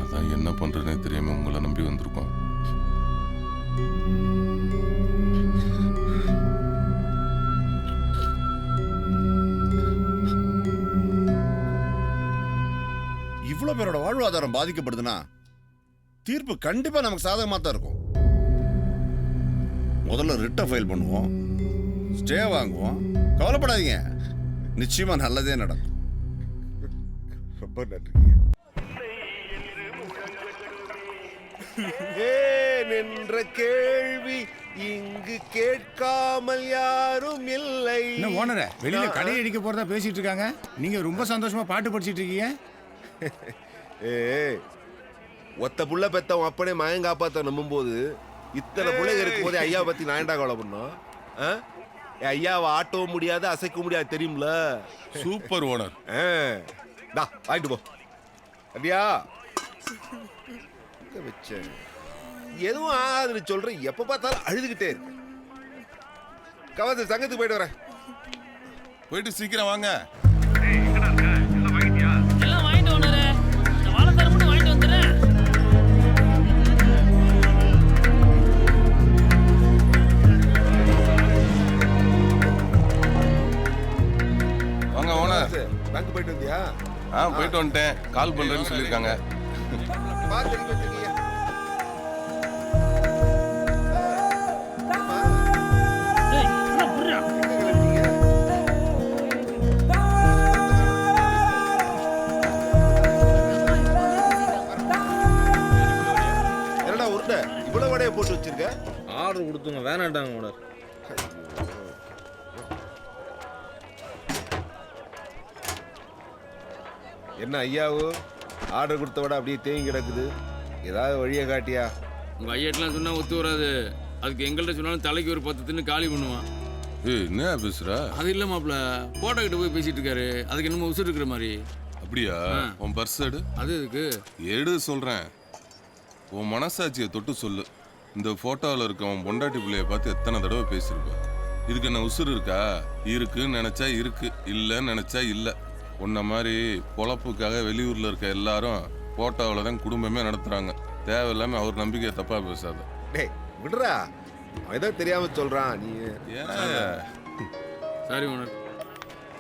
அதான் என்ன பண்றதுனே தெரியாம உங்களை நம்பி வந்திருக்கோம். இவ்வளவு பேரோட வாழ்வாதாரம் பாதிக்கப்படுதுன்னா தீர்ப்பு கண்டிப்பா நமக்கு சாதகமா தான் இருக்கும். முதல்ல ரிட்டை ஃபைல் பண்ணுவோம், ஸ்டே வாங்குவோம். கவலைப்படாதீங்க, நிச்சயமா நல்லதே நடக்கும். ரொம்ப நன்றி. நின்ற கேள்வி இங்கு கேட்காமல் யாரும் இல்லை. ஓனர வெளியில கடை அடிக்க போறதா பேசிட்டு இருக்காங்க, நீங்க ரொம்ப சந்தோஷமா பாட்டு படிச்சிட்டு இருக்கீங்க. ஒத்த புள்ள பெத்தவன் அப்பனே மகன் காப்பாத்த நம்பும் போது இத்தனை பிள்ளைங்க இருக்கும் போது ஐயா பத்தி நான் ஏன்டா கவலை பண்ணோம்? ஐயாவை ஆட்டவும் முடியாது அசைக்க முடியாது தெரியும்ல. Super owner. வாங்கிட்டு போ. அப்படியா வச்சேன் எதுவும் ஆகாதுன்னு சொல்றேன், எப்ப பார்த்தாலும் அழுதுகிட்டே இருக்கு. கவாத்து சங்கத்துக்கு போயிட்டு வரேன். போயிட்டு சீக்கிரம் வாங்க. எல்லாம் வாங்கிட்டு வந்தாரு. இந்த வாழைத்தார் மட்டும் வாங்கிட்டு வந்துடுறேன். வாங்க ஓனர். பேங்க் போயிட்டு வந்தியா? போயிட்டு வந்துட்டேன். கால் பண்றேன்னு சொல்லியிருக்காங்க. பார்த்து எங்க வச்சிருக்கீங்க? என்னடா உருண்டை இவ்வளவு வடையை போட்டு வச்சிருக்க? ஆர்டர் கொடுத்துங்க, வேணாட்டாங்க ஓனர். என்ன ஐயாவு ஆர்டர் கொடுத்த விட அப்படியே தேங்கி கிடக்குது, ஏதாவது வழியை காட்டியா? உங்க ஐயாட்டெல்லாம் சொன்னா ஒத்து வராது. அதுக்கு எங்கள்கிட்ட சொன்னாலும் தலைக்கு ஒரு 10 தின்னு காலி பண்ணுவான். என்ன பேசுற? அது இல்ல மாப்ள, போட்டோ கிட்ட போய் பேசிட்டு இருக்காரு. அதுக்கு என்னமோ உசுறு இருக்கிற மாதிரி. அப்படியா? உன் பர்ஸ் எடு. அது இருக்கு எடு சொல்றேன். உன் மனசாட்சியை தொட்டு சொல்லு. இந்த போட்டோவில் இருக்க உன் பொண்டாட்டி பிள்ளைய பார்த்து எத்தனை தடவை பேசியிருப்ப? இதுக்கு என்ன உசுறு இருக்கா? இருக்குன்னு நினைச்சா இருக்கு, இல்லைன்னு நினைச்சா இல்லை. உன்ன மாதிரி பொழப்புக்காக வெளியூர்ல இருக்க எல்லாரும் போட்டோவில் தான் குடும்பமே நடத்துறாங்க. தேவையில்லாம அவர் நம்பிக்கையை தப்பா பேசாத. டேய் விடுறா, அவன் ஏதோ தெரியாம சொல்றான். நீ சரி ஓனர்.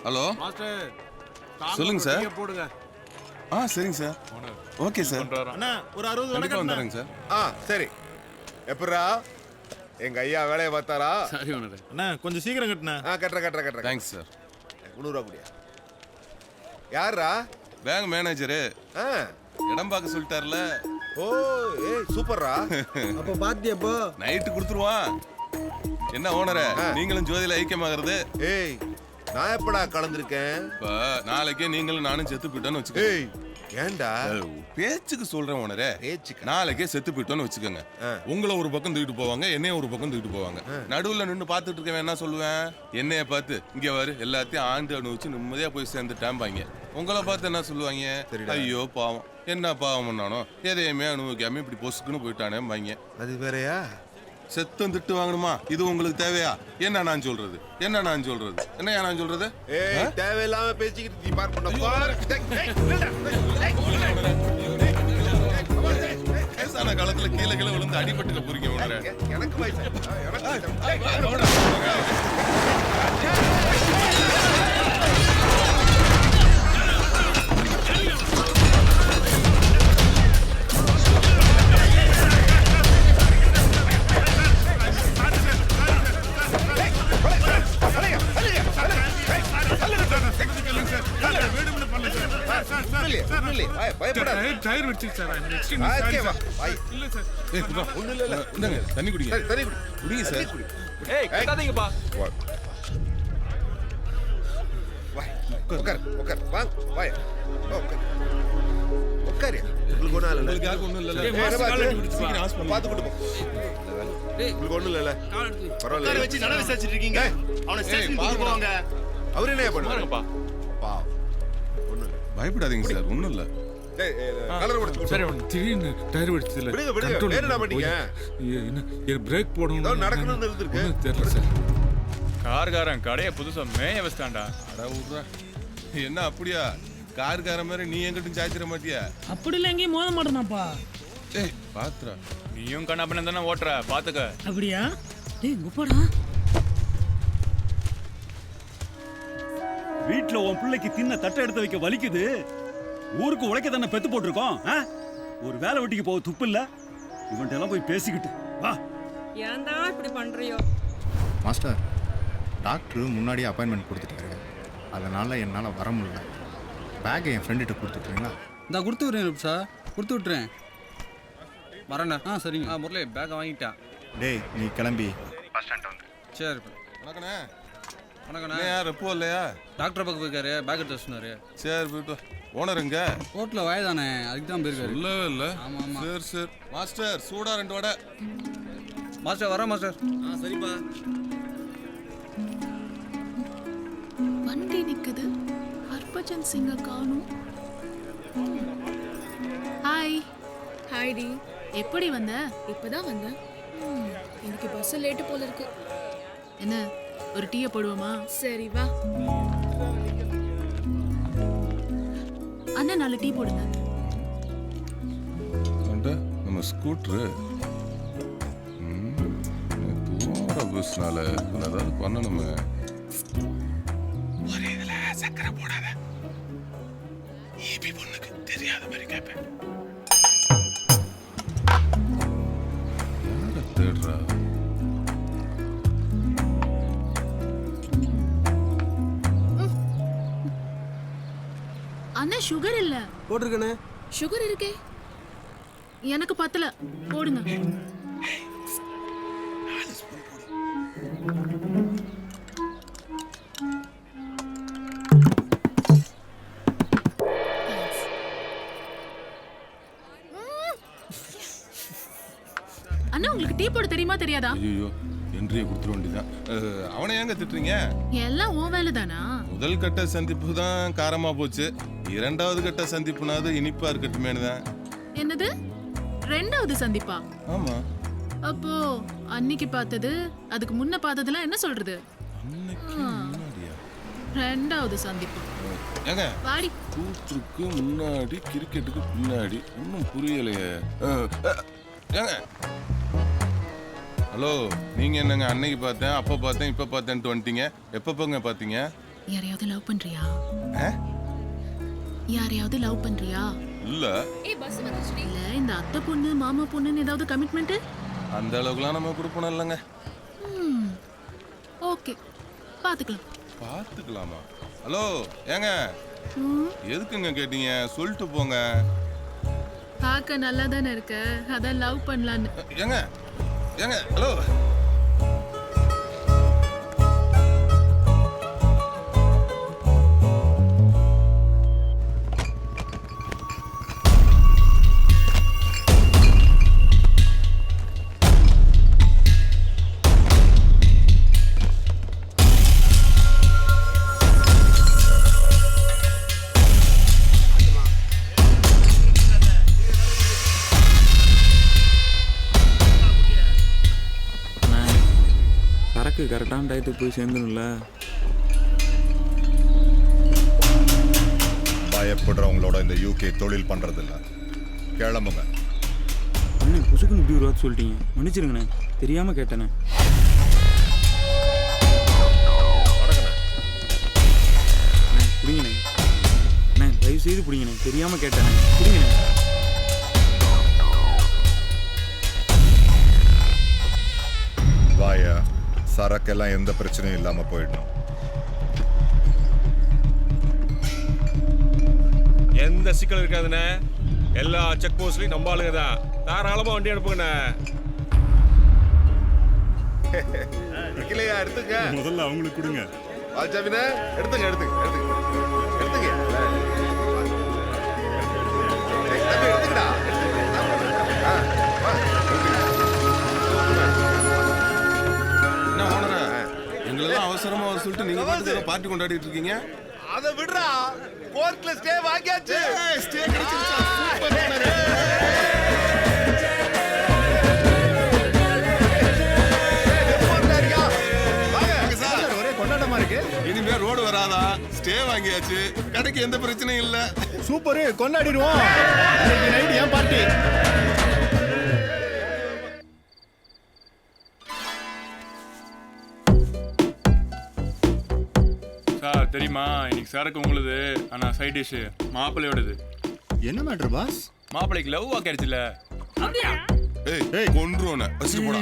ஹலோ சொல்லுங்க சார். போடுங்க. சரிங்க சார். Okay sir. அண்ணா ஒரு 60 கண்டிப்பா வந்துடுறேங்க சார். சரி. எப்படா எங்க ஐயா வேலையை பார்த்தாரா? சரி ஓனர். அண்ணா கொஞ்சம் சீக்கிரம் கட்டுண்ணா. கட்டுறேன். Thanks sir. 300 ரூபா குடியா? யாரா? Bank manager. இடம் பார்க்க சொல்லிட்டார்ல. ஓ ஏய் சூப்பர்ரா. அப்ப பாத்தியப்போ நைட்டு கொடுத்துருவான். என்ன ஓனரே, நீங்களும் ஜோதியில ஐக்கியமாகிறது? ஏய் நான் எப்படா கலந்துருக்கேன்? நாளைக்கே நீங்களும் நானும் செத்து போயிட்டோன்னு வச்சுக்கோ. ஏய் ஏண்டா? பேச்சுக்கு சொல்றேன் ஓனரே. பேச்சுக்கு நாளைக்கே செத்து போயிட்டோன்னு வச்சுக்கோங்க. உங்களை ஒரு பக்கம் தூக்கிட்டு போவாங்க, என்னைய ஒரு பக்கம் தூக்கிட்டு போவாங்க. நடுவுல நின்று பார்த்துட்டு இருக்கவன் என்ன சொல்லுவேன்? என்னைய பார்த்து இங்க வரு, எல்லாத்தையும் ஆண்டு அனுபவிச்சு நிம்மதியா போய் சேர்ந்துட்டாம்பாங்க. உங்களை பார்த்து என்ன சொல்லுவாங்க? ஐயோ பாவம், என்ன பாவம் பண்ணானோ, எதையுமே அனுபவிக்காம இப்படி பொசுக்குன்னு போயிட்டானேம்பாங்க. அது வேறையா? செத்தம் திட்டு வாங்கணுமா? இது உங்களுக்கு தேவையா? என்ன நான் சொல்றது? என்னையா நான் சொல்றது? ஏய் தேவையில்லாம பேசிக்கிட்டு நீ பார் பண்ண பார். வயசான காலத்துல கீழே விழுந்து அடிபட்டுக்க போறீங்க ஓனரே. எனக்கு வயசு. டயர் வெடிச்சிச்சு சார். தண்ணி குடிங்க. குடிங்க சார். ஏய் கட்டாதீங்கப்பா. உட்கார் வாங்க வாய். உட்காரு. உங்களுக்கு ஒண்ணும் இல்ல. உங்களுக்கு யாருக்கு ஒண்ணும் இல்ல. பாத்து கூட்டு போ. உங்களுக்கு ஒண்ணும் இல்ல. பரவாயில்ல. உட்கார வச்சு நட விசாரிச்சிட்டு இருக்கீங்க. அவனை ஸ்டேஷன் கூட்டி போவாங்க. அவர் என்ன பண்ணுவாருப்பா? பாவம். ஒண்ணும் இல்ல. பயப்படாதீங்க சார், ஒண்ணும் இல்ல. கலர் உடைச்சு சரி திடீர்னு டயர் வெடிச்சதுல விடுங்க. என்ன பண்ணீங்க? என்ன பிரேக் போடணும் நடக்கணும்னு இருந்திருக்கு. தெரியல சார். கார்காரன் கடையை புதுசா மேய வச்சிட்டான்டா. அட விட்றா. என்ன அப்படியா? கார்கார மாதிரி நீ எங்கிட்டும் சாய்ச்சிட மாட்டியா? அப்படி இல்லை, எங்கேயும் மோத மாட்டேனாப்பா. ஏய் பாத்துறா. நீயும் கண்ணாப்பண்ண தானே ஓட்டுற, பாத்துக்க. அப்படியா? டேய் குப்பாடா. வீட்டுல உன் பிள்ளைக்கு தின்ன தட்டை எடுத்து வைக்க வலிக்குது. ஊருக்கு உழைக்க தானே பெத்து போட்டிருக்கோம். ஒரு வேலை வெட்டிக்கு போக துப்பு இல்ல. இவன்ட்ட எல்லாம் போய் பேசிக்கிட்டு வா. ஏன்டா இப்படி பண்றியோ? மாஸ்டர், டாக்டர் முன்னாடியே அப்பாயின்மெண்ட் கொடுத்துட்டாரு. அதனால் என்னால் வர முடியல. பேக்கை என் ஃப்ரெண்டுகிட்ட கொடுத்துட்றீங்களா? நான் கொடுத்து விட்றேன் சார், கொடுத்து விட்றேன். வரேண்ணா. சரிங்க. முரளி பேக்கை வாங்கிட்டான். டேய் நீ கிளம்பி பஸ் ஸ்டாண்ட் வந்து. சரி. வணக்கண்ணே. வணக்கண்ணா. யார் எப்போ இல்லையா? டாக்டர் பக்கம் போயிருக்காரு, பேக் எடுத்து சொன்னாரு. சரி போயிட்டு. ஓனர் எங்க? ரோட்டில் வயதானே, அதுக்கு தான் போயிருக்காரு. இல்லவே இல்லை. ஆமாம். சரி. மாஸ்டர் சூடா 2 வடை. மாஸ்டர் வரேன் மாஸ்டர். சரிப்பா. வண்டி நிக்குது, ஹர்பஜன் சிங்க காணும். ஹாய். ஹாய் டி. எப்படி வந்த? இப்பதான் வந்தேன். எனக்கு பஸ் லேட்டு போல இருக்கு. என்ன ஒரு டீயை போடுவோமா? சரி வா. அண்ணா 4 டீ போடுங்க. நம்ம ஸ்கூட்ரு போற பஸ்னால ஏதாவது பண்ணணுமே. ஒரே இதுல சக்கரை போடாத. ஈபி பொண்ணுக்கு தெரியாத மாதிரி கேட்பேன். யாரை தேடுறா? அண்ணா சுகர் இல்ல. போட்டிருக்கனே. சுகர் இருக்கே. எனக்கு பத்தல. போடுங்க. அண்ணா உங்களுக்கு டீ போட தெரியுமா தெரியாதா? ஐயோ என்றே கொடுத்துட வேண்டியதான். அவனை ஏங்க திட்டுறீங்க? எல்லாம் ஓ வேலை தானா? முதல் கட்ட சந்திப்பு தான் காரமா போச்சு. 2வது கட்ட சந்திப்புனாது இனிப்பா இருக்கட்டுமேனு தான். என்னது 2வது சந்திப்பா? ஆமா. அப்போ அன்னைக்கு பார்த்தது அதுக்கு முன்ன பார்த்ததெல்லாம் என்ன சொல்றது? அன்னைக்கு முன்னாடியா? 2வது சந்திப்பு. ஏங்க வாடி. கூத்துக்கு முன்னாடி கிரிக்கெட்டுக்கு பின்னாடி ஒன்றும் புரியலையே. ஏங்க ஹலோ, நீங்க என்னங்க அன்னைக்கு பார்த்தேன் அப்ப பார்த்தேன் இப்ப பார்த்தேன்ட்டு வந்துட்டீங்க. எப்பப்பங்க பார்த்தீங்க? யாரையாவது லவ் பண்றியா? யாரையாவது லவ் பண்றியா? இல்ல. இல்ல இந்த அத்தை பொண்ணு மாமா பொண்ணுன்னு ஏதாவது கமிட்மெண்ட்? அந்த அளவுக்குலாம் நம்ம கொடுப்போம் இல்லைங்க. ஓகே பாத்துக்கலாம். பாத்துக்கலாமா? ஹலோ ஏங்க எதுக்குங்க கேட்டீங்க? சொல்லிட்டு போங்க. பார்க்க நல்லா தானே இருக்க, அதான் லவ் பண்ணலான்னு. ஏங்க ஏங்க ஹலோ. கரெக்டான டயத்துக்கு போய் சேர்ந்துணும்ல. பயப்படுறவங்களோட இந்த யூகே தொழில் பண்றதில்ல. கிளம்புங்க. அண்ணே புசுக்குன்னு இப்படி ஒரு வார்த்தை சொல்லிட்டீங்க, மன்னிச்சிருங்கண்ணே, தெரியாம கேட்டேண்ணே. பிடிங்கண்ணே அண்ணே, தயவு செய்து பிடிங்கண்ணே, தெரியாம கேட்டேண்ணே, பிடிங்கண்ணே. வாயா, சரக்கெல்லாம் எந்த பிரச்சனையும் இல்லாம போயிடணும். எந்த சிக்கல் இருக்காதுண்ணே. எல்லா செக் போஸ்ட்லயும் நம்ம ஆளுங்க தான். தாராளமா வண்டி அனுப்புங்கண்ணே. இல்லையா எடுத்துங்க. முதல்ல அவங்களுக்கு கொடுங்க. வால்சாமினே எடுத்துங்க எடுத்துங்க எடுத்துங்க எடுத்துங்க. எடுத்துக்கடா. என்ன ஓனரா, எங்களெல்லாம் அவசரமா சொல்லிட்டு நீங்க பாட்டுக்கு பார்ட்டி கொண்டாடிட்டு இருக்கீங்க. அதை விடுறா, கோர்ட்ல ஸ்டே வாங்கியாச்சு. ஸ்டே கிடைச்சிருச்சா? சூப்பர் ஓனரே. ஒரே கொண்டாட்டமா இருக்கு. இனிமே ரோடு வராதா? ஸ்டே வாங்கியாச்சு, கடைக்கு எந்த பிரச்சனையும் இல்ல. சூப்பர், கொண்டாடிடுவோம். இன்னைக்கு நைட் ஏன் பார்ட்டி? சார் தெரியுமா, இன்னைக்கு சரக்கு உங்களுது, ஆனா சைட் டிஷ் மாப்பிள்ளையோடது. என்ன மேட்டர் பாஸ்? மாப்பிள்ளைக்கு லவ் வாக் ஆயிடுச்சுல. ஏய் கொன்றுவோனே, ஃபர்ஸ்ட் போடா.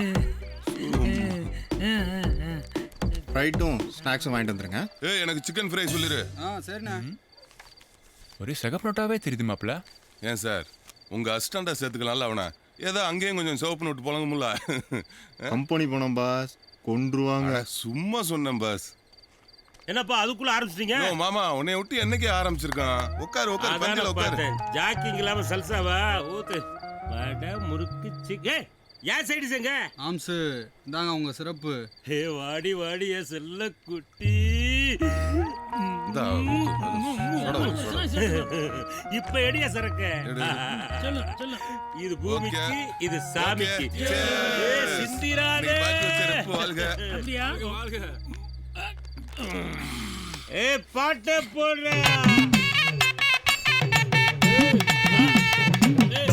ஃப்ரைட்டும் ஸ்நாக்ஸும் வாங்கிட்டு வந்துருங்க. ஏய் எனக்கு சிக்கன் ஃப்ரை சொல்லிரு. சரிண்ணா. ஒரே சகப்ரோட்டாவே தெரியுது மாப்பிள்ள. ஏன் சார் உங்க அசிஸ்டண்டா சேர்த்துக்கலாம்ல அவனை? ஏதோ அங்கேயும் கொஞ்சம் சோப்பு நோட்டு புழங்கும்ல. கம்பெனி போனோம் பாஸ், கொன்றுவாங்க. சும்மா சொன்னேன் பாஸ். என்னப்பா அதுக்குள்ள ஆரம்பிச்சிட்டீங்க? மாமா உன்னை விட்டு என்னைக்கு ஆரம்பிச்சிருக்கான்? உட்காரு உட்காரு, பந்தில உட்காரு. ஜாக்கிங் இல்லாம சல்சாவா ஊத்து. வடை முறுக்கு சிக்கன். ஏன் சைடு செங்க ஆம்ஸ் இந்தாங்க உங்க சிறப்பு. ஹே வாடி வாடி ஏ செல்ல குட்டி. இப்ப எடிய சரக்கு இது பூமிக்கு இது சாமிக்கு சிந்திரானே ஏ பாட்ட போடுற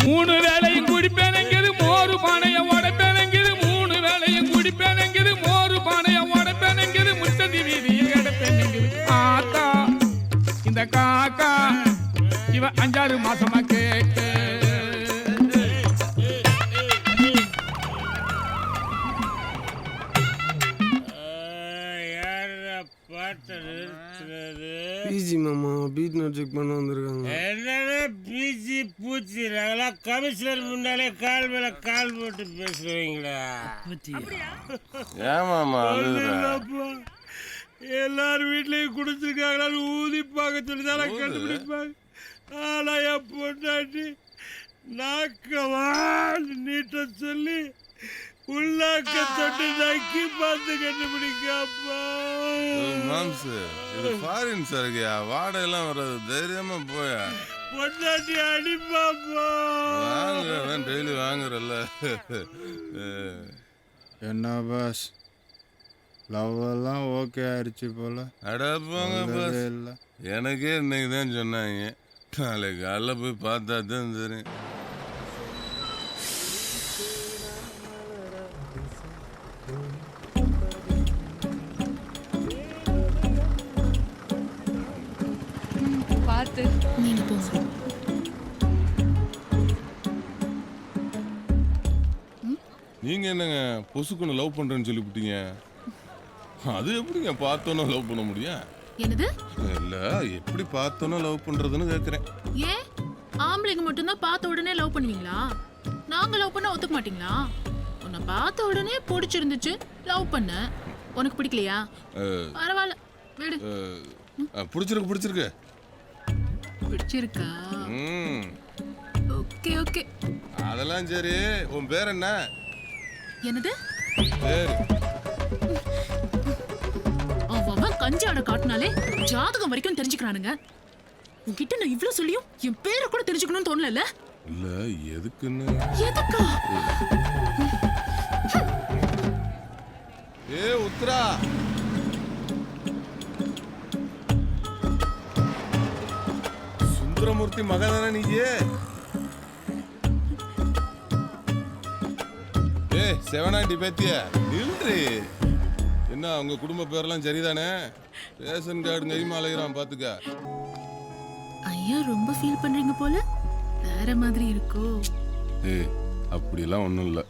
3 வேளையும் குடிப்பேனங்கிது மோரு பானைய உடைப்பேனங்கிது 3 வேளையும் குடிப்பேனங்கிது மோரு பானைய உடைப்பேனங்கிது முத்ததி வீதியில் கிடப்பேனங்கிது ஆத்தா இந்த காக்கா இவ 5-6 மாசமா கேட்க பிஜி மாமா பீட் நோட் செக் பண்ண வந்திருக்காங்க. என்னடா பிஜி பூச்சி நாங்களாம் கமிஷனர் முன்னாலே கால் மேல கால் போட்டு பேசுவீங்களா? ஏமாமா எல்லாரும் வீட்லயும் குடிச்சிருக்காங்களா ஊதிப்பாங்க சொல்லிதான் கண்டுபிடிப்பாங்க. ஆனா என் பொண்டாட்டி நாக்கவா நீட்ட சொல்லி உள்ளாக்க தொட்டு நக்கி பார்த்து கண்டுபிடிக்காப்பா. மாம்ஸ் இது ஃபாரின் சரக்குயா, வாடகைலாம் வராது, தைரியமா போயா. பொண்டாட்டி அடிப்பாப்பா. வாங்குறேன், டெய்லி வாங்குறல்ல. என்ன பாஸ் லவ் எல்லாம் ஓகே ஆயிடுச்சு போல. அடப்பாங்க பாஸ், எனக்கே இன்னைக்கு தான் சொன்னாங்க, நாளைக்கு காலைல போய் பார்த்தா தான் தெரியும். பார்த்து நீங்க போங்க. நீங்க என்னங்க பொசுக்குன்னு லவ் பண்றேன்னு சொல்லிவிட்டீங்க? அது எப்படிங்க பார்த்தோன்னா லவ் பண்ண முடியும்? என்னது? இல்ல எப்படி பார்த்தோன்னா லவ் பண்றதுன்னு கேக்குறேன். ஏன் ஆம்பளைங்க மட்டும்தான் பார்த்த உடனே லவ் பண்ணுவீங்களா? நாங்க லவ் பண்ணா ஒத்துக்க மாட்டீங்களா? உன்னை பார்த்த உடனே பிடிச்சிருந்துச்சு, லவ் பண்ண. உனக்கு பிடிக்கலையா? பரவாயில்ல விடு. பிடிச்சிருக்கு பிடிச்சிருக்கு பிடிச்சிருக்கா? ஓகே ஓகே, அதெல்லாம் சரி. உன் பேர் என்ன? என்னது? சரி, அவன் கஞ்சாட காட்டினாலே ஜாதகம் வரைக்கும் தெரிஞ்சுக்கிறானுங்க. உன்கிட்ட நான் இவ்ளோ சொல்லியும் என் பேரை கூட தெரிஞ்சுக்கணும்னு தோணல. இல்ல எதுக்குன்னு. எதுக்கா? ஏ உத்ரா, சுந்தரமூர்த்தி மகதான நீயே? ஏ செவனாண்டி பேத்திய நில்றி. என்ன அவங்க குடும்ப பேரெல்லாம் சரிதானே? ரேஷன் கார்டு கைமா அலைகிறான் பாத்துக்க. ஐயா ரொம்ப ஃபீல் பண்றீங்க போல, வேற மாதிரி இருக்கோ? ஏய் அப்படியெல்லாம் ஒன்றும் இல்லை.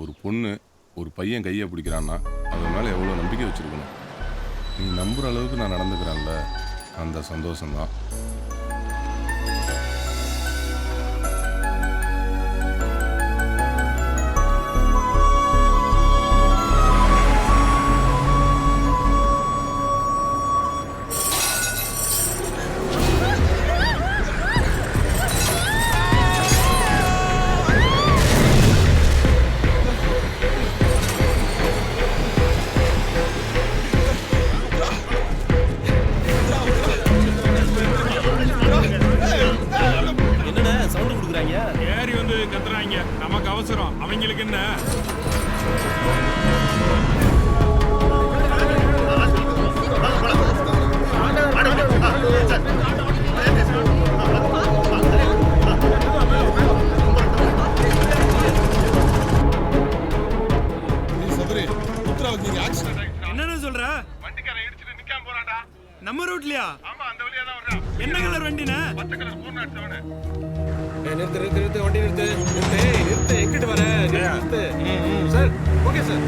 ஒரு பொண்ணு ஒரு பையன் கையை பிடிக்கிறான்னா அவன் மேலே எவ்வளோ நம்பிக்கை வச்சுருக்கணும். நீ நம்புகிற அளவுக்கு நான் நடந்துக்கிறேன்ல, அந்த சந்தோஷம்தான். ஏறி வந்து கத்துறாங்க, நமக்கு அவசரம், அவங்களுக்கு என்ன? என்னன்னு சொல்ற? வண்டிக்காரன் இடிச்சிட்டு நிக்காம போறான்டா. நம்ம ரூட்லயா? ஆமா, அந்த வழியா தான் வர்றான். என்ன கலர் வண்டினா? பச்சை கலர் பூர்ணா எடுத்தவனே. நிறுத்து நிறுத்து நிறுத்து, வண்டி நிறுத்து நிறுத்து நிறுத்து. எங்கிட்டு வர? நிறுத்து சார். Okay sir.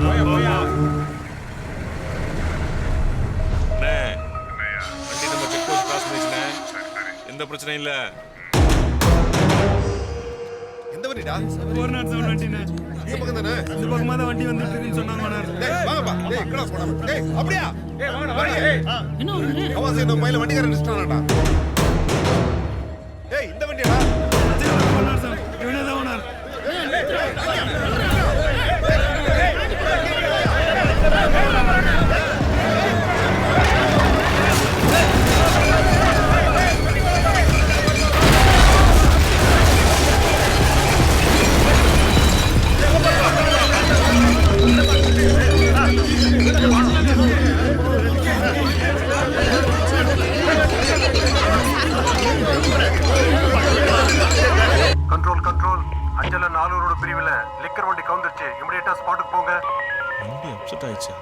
போயா அண்ணே, வண்டி நம்ம செக் போஸ்ட் கிராஸ் பண்ணிச்சுனே, எந்த பிரச்சனையும் இல்ல. எந்த வண்டிடா? 407 வண்டினே. இந்த பக்கம் தானே? இந்த பக்கமா தான் வண்டி வந்துட்டு இருக்குன்னு சொன்னாங்க ஓனர். டேய் வாங்கப்பா. டேய் இங்கடா போடா. டேய் அப்படியே. ஏய் வாங்கடா வாங்க. என்ன ஒரு கவாசி நம்ம மயில வண்டிக்காரன் நிஸ்டானடா. டேய் இந்த வண்டிடா. ஓனர் சார், இவனே தான் ஓனர். போச்சு.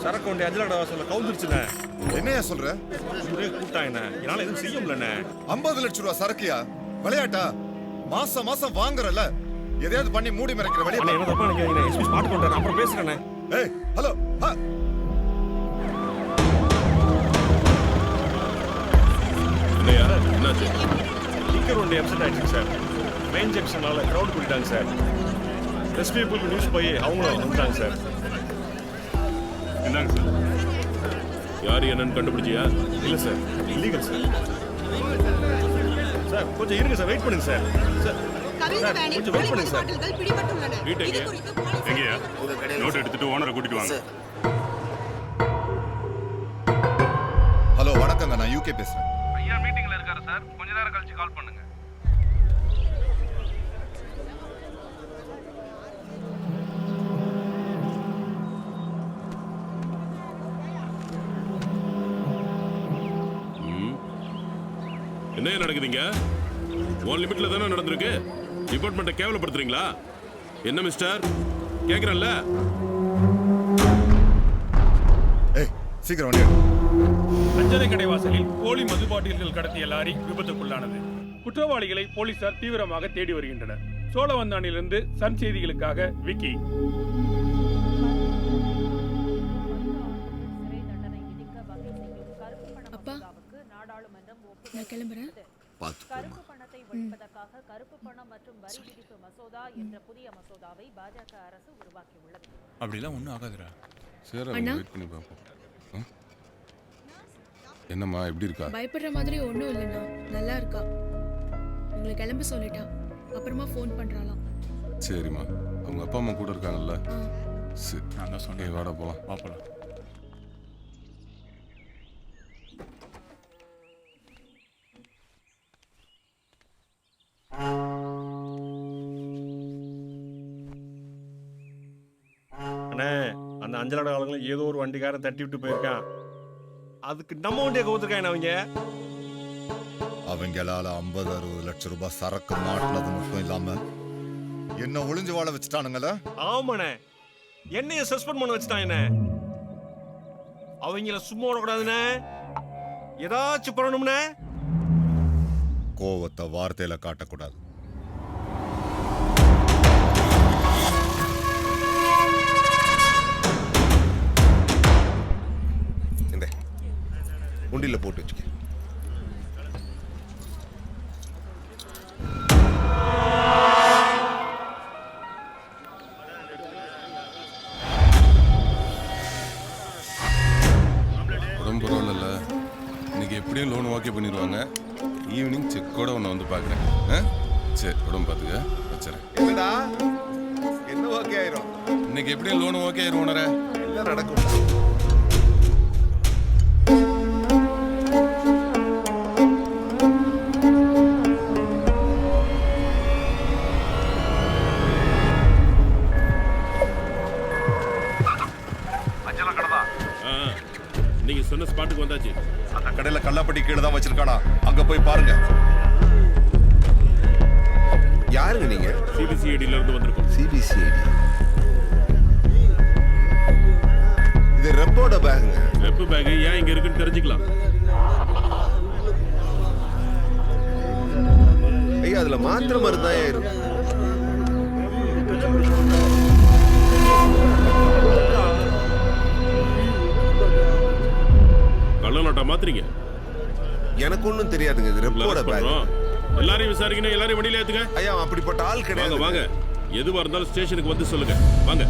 சரக்கு வண்டி அஞ்சலகட வாசல்ல கவுந்துருச்சுண்ணே. என்னையா சொல்ற? ஊரே கூட்டாங்கண்ணே. என்னால எதுவும் செய்ய முடியலண்ணே. 50 லட்சம் ரூபா சரக்கியா? விளையாட்டா? மாசம் மாசம் வாங்குறல, எதையாவது பண்ணி மூடி மறைக்கிற வழியா? என்ன தப்பா நினைக்காதீங்க. எஸ்பி ஸ்பாட் பண்றேன், அப்புறம் பேசுறேண்ணே. ஏய் ஹலோ இல்லையா என்னாச்சு? லிங்கர் வண்டி அப்செட் ஆயிடுச்சு சார். மெயின் ஜங்ஷனால கிரௌட் கூட்டிட்டாங்க சார். எஸ்பி பீப்புள் நியூஸ் போய் அவங்களும் வந்துட்டாங்க சார். என்னங்க சார், யார் என்னன்னு கண்டுபிடிச்சியா? இல்ல சார், இல்லீகல் சார். சார் கொஞ்சம் இருங்க சார், வெயிட் பண்ணுங்க சார். சார் கொஞ்சம் வெயிட் பண்ணுங்க சார். வீட்டுக்கு எங்கேயா? நோட் எடுத்துட்டு ஓனரை கூட்டிட்டு வாங்க. ஹலோ வணக்கங்க, நான் யூகே பேசுறேன். ஐயா மீட்டிங்ல இருக்காரு சார், கொஞ்ச நேரம் கழிச்சு கால் பண்ணுங்க. என்ன நடக்குதுங்க? ஒன் லிமிட்ல தானே நடந்திருக்கு. டிபார்ட்மெண்ட்டை கேவலப்படுத்துறீங்களா? என்ன மிஸ்டர், கேக்குறேன்ல. ஏய் சீக்கிரம் வண்டி எடு. அஞ்சலை கடை வாசலில் போலி மது பாட்டில்கள் கடத்திய லாரி விபத்துக்குள்ளானது. குற்றவாளிகளை போலீசார் தீவிரமாக தேடி வருகின்றனர். சோழவந்தானிலிருந்து சன் செய்திகளுக்காக விக்கி. அப்பா நான் கிளம்புறேன். பார்த்து பணத்தை ஒழிப்பதற்காக கருப்பு பணம் மற்றும் வரி விதிப்பு மசோதா என்ற புதிய மசோதாவை பாஜக அரசு உருவாக்கியுள்ளது. அப்படிலாம் ஒன்றும் ஆகாதுடா. சரி, வெயிட் பண்ணி பார்ப்போம். என்னம்மா எப்படி இருக்கா? பயப்படுற மாதிரி ஒன்றும் இல்லைண்ணா, நல்லா இருக்கா. உங்களை கிளம்ப சொல்லிட்டா, அப்புறமா ஃபோன் பண்றாளாம். சரிம்மா, அவங்க அப்பா அம்மா கூட இருக்காங்கல்ல? சரி, நான் தான் சொன்னேன். வாடா போலாம். பாப்பலாம். அண்ணே, அந்த அஞ்சலோட ஆளுங்களை ஏதோ ஒரு வண்டிக்காரன் தட்டி விட்டு போயிருக்கான். அதுக்கு நம்ம வண்டியை கவுத்துருக்காங்க அவங்க. அவங்களால 50-60 லட்சம் ரூபாய் சரக்கு மாட்டினது மட்டும் இல்லாம என்ன ஒளிஞ்சு வாழ வச்சுட்டானுங்கள. ஆமாண்ணே, என்னைய சஸ்பெண்ட் பண்ண வச்சுட்டாங்க. அவங்கள சும்மா விடக்கூடாதுண்ணே, ஏதாச்சும் பண்ணணும்னே. கோவத்தை வார்த்தையில காட்டக்கூடாது. இந்த உண்டியில போட்டு வச்சுக்க. உடம்பு பரவாயில்ல, இன்னைக்கு எப்படியும் லோன் ஓகே பண்ணிடுவாங்க. ஈவினிங் செக்கோட ஒன்று வந்து பார்க்குறேன். சரி, உடம்பு பார்த்துக்க, வச்சுறேன். என்னடா என்ன ஓகே ஆயிரும்? இன்னைக்கு எப்படியும் லோன் ஓகே ஆயிரும் ஓனரே. என்ன நடக்கும்? நீங்க சொன்ன ஸ்பாட்டுக்கு வந்தாச்சு. அந்த கடையில கல்லாப்பட்டி கீழே தான் வச்சிருக்கானா, அங்க போய் பாருங்க. யாருங்க நீங்க? சிபிசிஐடில இருந்து வந்திருக்கோம். சிபிசிஐடி? இது ரெப்போட பேக்குங்க. ரெப்பு பேக் ஏன் இங்க இருக்குன்னு தெரிஞ்சுக்கலாம். ஐயா, அதுல மாத்திரை மருந்து தான் இருக்கும். கள்ள நோட்டா மாத்துறீங்க? எனக்கு ஒண்ணும் தெரியாதுங்க, இது ரெப்போட பேக். எல்லாரையும் விசாரிக்கணும், எல்லாரையும் வண்டியில ஏத்துங்க. ஐயா, அப்படிப்பட்ட ஆள் கிடையாது. வாங்க, எதுவா இருந்தாலும் ஸ்டேஷனுக்கு வந்து சொல்லுங்க. வாங்க.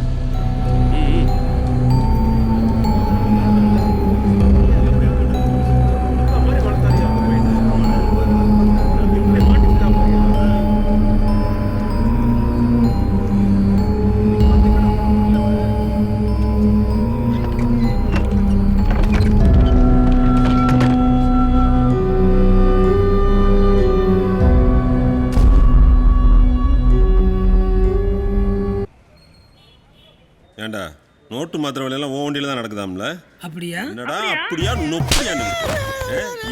நோட்டு மாத்திர வேலையெல்லாம் ஓ வண்டியில தான் நடக்குதாம்ல. அப்படியா? என்னடா அப்படியா நொப்பியா நீ?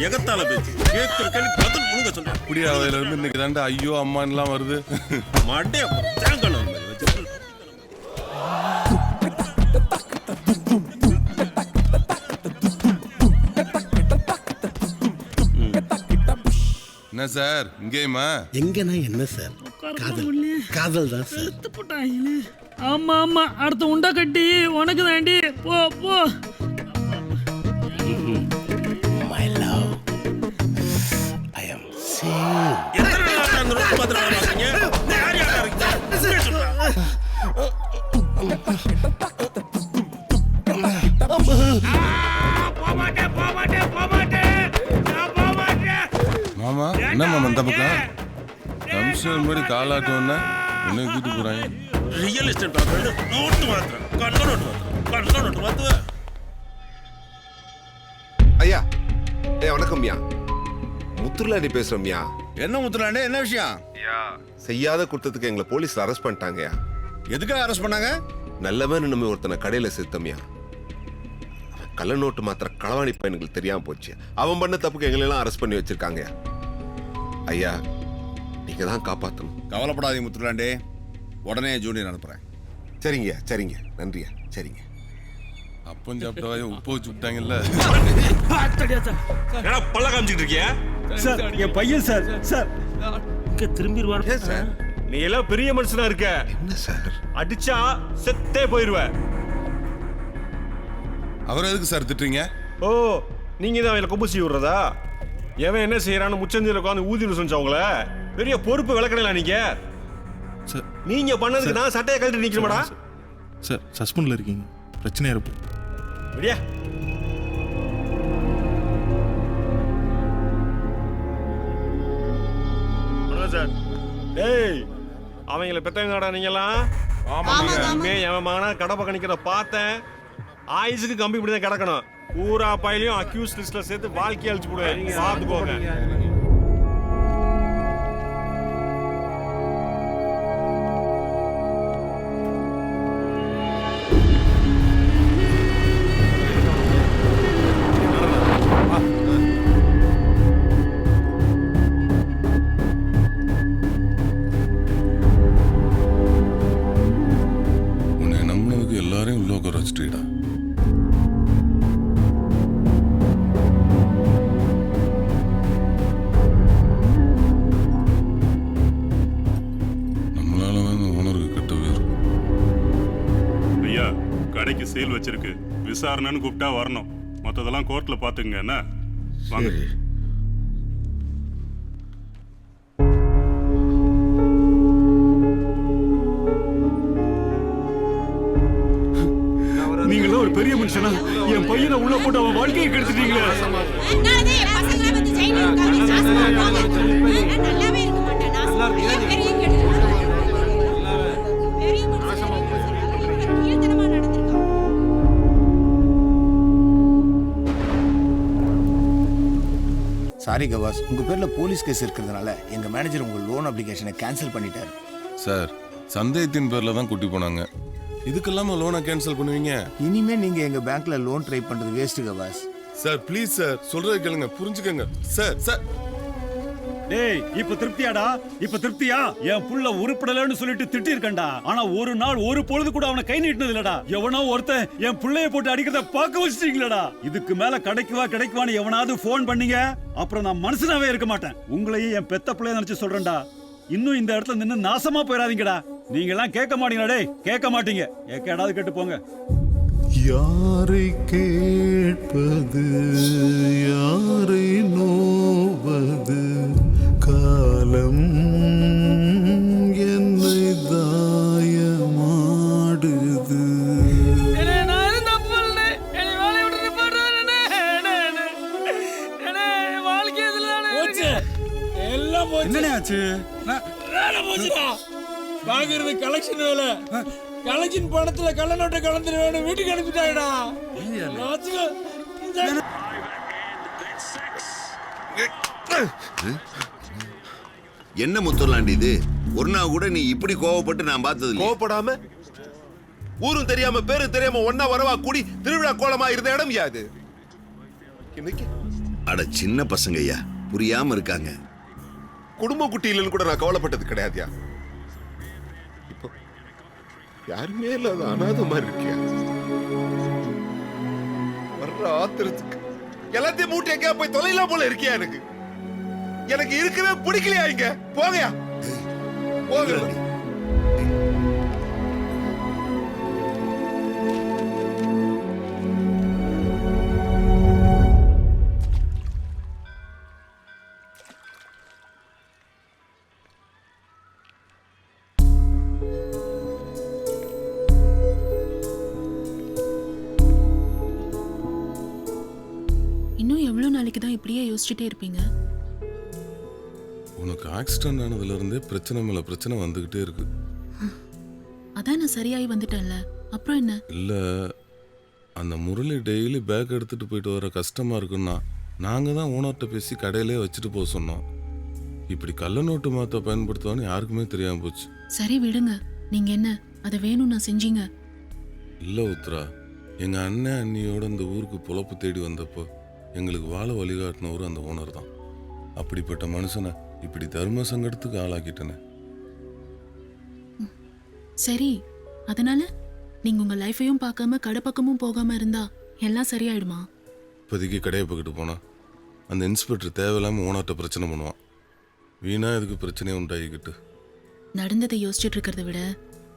எகத்தால பேச்சு கேட்கிற கேள்வி பதில் முழுங்க சொல்ற. அப்படியே அதுல இருந்து இன்னைக்கு தாண்டா ஐயோ அம்மான்லாம் வருது. மண்டே தேங்கணும் வச்சு. என்ன சார் இங்கேயுமா? எங்கன்னா என்ன சார்? காதல் தான் சார். ஆமா ஆமா, அடுத்த உண்டா கட்டி உனக்கு தாண்டி. போ போ. My love, I am saying. அந்த நோட்டு மாத்திர வேலை பாக்குறீங்க? யார் யாரா இருக்கீங்க? மாமா என்ன மாமா இந்த பக்கம் கமிஷனர் மாதிரி காலாட்டோன்னா உன்னை கூட்டு போறாங்க. ரியல் எஸ்டேட் பார்க்கறது நோட்டு மாத்திர கள்ள நோட்டு மாத்துவ. ஐயா வணக்கம்யா. முத்துலாண்டி பேசுறோம்யா. என்ன முத்துலாண்டே, என்ன விஷயம்? செய்யாத குற்றத்துக்கு எங்களை போலீஸ்ல அரெஸ்ட் பண்ணிட்டாங்கயா. எதுக்காக அரெஸ்ட் பண்ணாங்க? நல்லவன் நம்ம ஒருத்தனை கடையில சேர்த்தோம்யா. கள்ள நோட்டு மாத்திர களவாணி பையனுக்கு தெரியாம போச்சு. அவன் பண்ண தப்புக்கு எங்களை எல்லாம் அரெஸ்ட் பண்ணி வச்சிருக்காங்க. ஐயா நீங்க தான் காப்பாத்தணும். கவலைப்படாதீங்க முத்துலாண்டே, உடனே ஜூனியர் அனுப்புறேன். சரிங்க சரிங்க, நன்றியா. சரிங்க. அப்பம் சாப்பிட்டவாய உப்பு வச்சு விட்டாங்கல்ல. பல்ல காமிச்சிட்டு இருக்கியா? சார் என் பையன் சார். சார் இங்க திரும்பிடுவார் சார். நீ எல்லாம் பெரிய மனுஷனா இருக்க. என்ன சார்? அடிச்சா செத்தே போயிருவ. அவர் எதுக்கு சார் திட்டுறீங்க? ஓ, நீங்க தான் அவங்கள கொம்பு செய்ய விடுறதா? எவன் என்ன செய்யறான்னு முச்சந்தில உட்காந்து ஊதின்னு சொன்னவங்கள பெரிய பொறுப்பு விளக்கணலாம் நீங்க. நீங்க பண்ணதுக்கு நான் சட்டையை கழட்டி நிக்கணுமாடா? சார் சஸ்பெண்ட்ல இருக்கீங்க, பிரச்சனையா இருக்கும். விடியா சார். டேய் அவங்கள பெத்தவங்கடா நீங்கலாம். இனிமே எவன் மகனா கடை பக்கம் நிக்கிறத பார்த்தேன் ஆயுசுக்கு கம்பி இப்படி தான் கிடக்கணும். பூரா பையிலையும் அக்யூஸ் லிஸ்ட்ல சேர்த்து வாழ்க்கையை அழிச்சு போடுவேன். பார்த்து போங்க. உன்னை நம்பினதுக்கு எல்லாரையும் உள்ள உட்கார வச்சுட்டீடா. நம்மளால தான் ஓனருக்கு கெட்ட பேர். ஐயா கடைக்கு சேல் வச்சிருக்கு, விசாரணைன்னு கூப்பிட்டா வரணும். மற்றதெல்லாம் கோர்ட்ல பாத்துங்க. என்ன வாங்க. நீங்களும் ஒரு பெரிய மனுஷனா என் பையனை உள்ள போட்டு அவன் வாழ்க்கையை கெடுத்துட்டீங்களே. சாரி கவாஸ், உங்க பேர்ல போலீஸ் கேஸ் இருக்கிறதுனால எங்க மேனேஜர் உங்க லோன் அப்ளிகேஷனை கேன்சல் பண்ணிட்டாரு. சார் சந்தேகத்தின் பேர்ல தான் கூட்டி போனாங்க. இதுக்கெல்லாம லோனை கேன்சல் பண்ணுவீங்க? இனிமே நீங்க எங்க பேங்க்ல லோன் ட்ரை பண்றது waste Kawas. Sir please sir, சொல்றது கேளுங்க, புரிஞ்சுக்கங்க சார். சார் டேய் இப்ப திருப்தியாடா? இப்ப திருப்தியா? என் புள்ள உருப்படலன்னு சொல்லிட்டு திட்டி இருக்கண்டா. ஆனா ஒரு நாள் ஒரு பொழுது கூட அவனை கை நீட்டினது இல்லடா. எவனோ ஒருத்தன் என் புள்ளைய போட்டு அடிக்கிறத பார்க்க வச்சிட்டீங்களடா. இதுக்கு மேல கிடைக்குவான்னு எவனாவது போன் பண்ணீங்க, அப்புறம் நான் மனுஷனாவே இருக்க மாட்டேன். உங்களையும் என் பெத்த பிள்ளைய நினைச்சு சொல்றேன்டா. இன்னும் இந்த இடத்துல நின்று நாசமா போயிடாதீங்கடா. நீங்க எல்லாம் கேட்க மாட்டீங்களா? டேய் கேட்க மாட்டீங்க. கேட்டாவது கேட்டு போங்க. யாரை கேட்பது, யாரை நோவது, காலம் என்னை தாயமாடுது. வாங்குறது கலெக்ஷன் வேலை. கலெக்ஷன் பணத்துல கள்ள நோட்டை கலந்துருவேன் வீட்டுக்கு அனுப்பிட்டாங்கடா. என்ன முத்துலாண்டி இது? ஒரு நாள் கூட நீ இப்படி கோவப்பட்டு நான் பார்த்தது கோவப்படாம ஊரும் தெரியாம பேரும் தெரியாம ஒன்னா வரவா கூடி திருவிழா கோலமா இருந்த இடம் யாது இன்னைக்கு அட சின்ன பசங்க ஐயா புரியாம இருக்காங்க. குடும்ப குட்டியிலன்னு கூட நான் கவலைப்பட்டது கிடையாதுயா. இப்போ யாருமே இல்லாத அனாத மாதிரி இருக்கியா? வர்ற ஆத்திரத்துக்கு எல்லாத்தையும் மூட்டை எங்கேயா போய் தொலைலாம் போல இருக்கியா? எனக்கு இருக்கவே பிடிக்கலையா? இங்க போங்கயா போங்க. இன்னும் எவ்வளவு நாளைக்கு தான் இப்படியே யோசிச்சுட்டே இருப்பீங்க? உனக்கு ஆக்சிடென்ட் ஆனதுல இருந்தே பிரச்சனை மேல பிரச்சனை வந்துகிட்டே இருக்கு. அதான் நான் சரியாயி வந்துட்டேன்ல, அப்புறம் என்ன? இல்ல அந்த முரளி டெய்லி பேக் எடுத்துட்டு போயிட்டு வர கஷ்டமா இருக்குன்னா நாங்க தான் ஓனர்கிட்ட பேசி கடையிலே வச்சுட்டு போக சொன்னோம். இப்படி கள்ள நோட்டு மாத்த பயன்படுத்துவான்னு யாருக்குமே தெரியாம போச்சு. சரி விடுங்க. நீங்க என்ன அதை வேணும் நான் செஞ்சீங்க? இல்ல உத்ரா, எங்க அண்ணன் அண்ணியோட இந்த ஊருக்கு பொழப்பு தேடி வந்தப்போ எங்களுக்கு வாழ வழிகாட்டினவரும் அந்த ஓனர் தான். அப்படிப்பட்ட மனுஷனை இப்படி தர்ம சங்கடத்துக்கு ஆளாக்கிட்டேனே. சரி, அதனால நீங்க உங்க லைஃபையும் பார்க்காம கடை பக்கமும் போகாம இருந்தா எல்லாம் சரியாயிடுமா? இப்போதைக்கு கடையை பக்கிட்டு போனா அந்த இன்ஸ்பெக்டர் தேவையில்லாம ஓனர்கிட்ட பிரச்சனை பண்ணுவான். வீணா இதுக்கு பிரச்சனையை உண்டாகிக்கிட்டு. நடந்ததை யோசிச்சுட்டு இருக்கிறத விட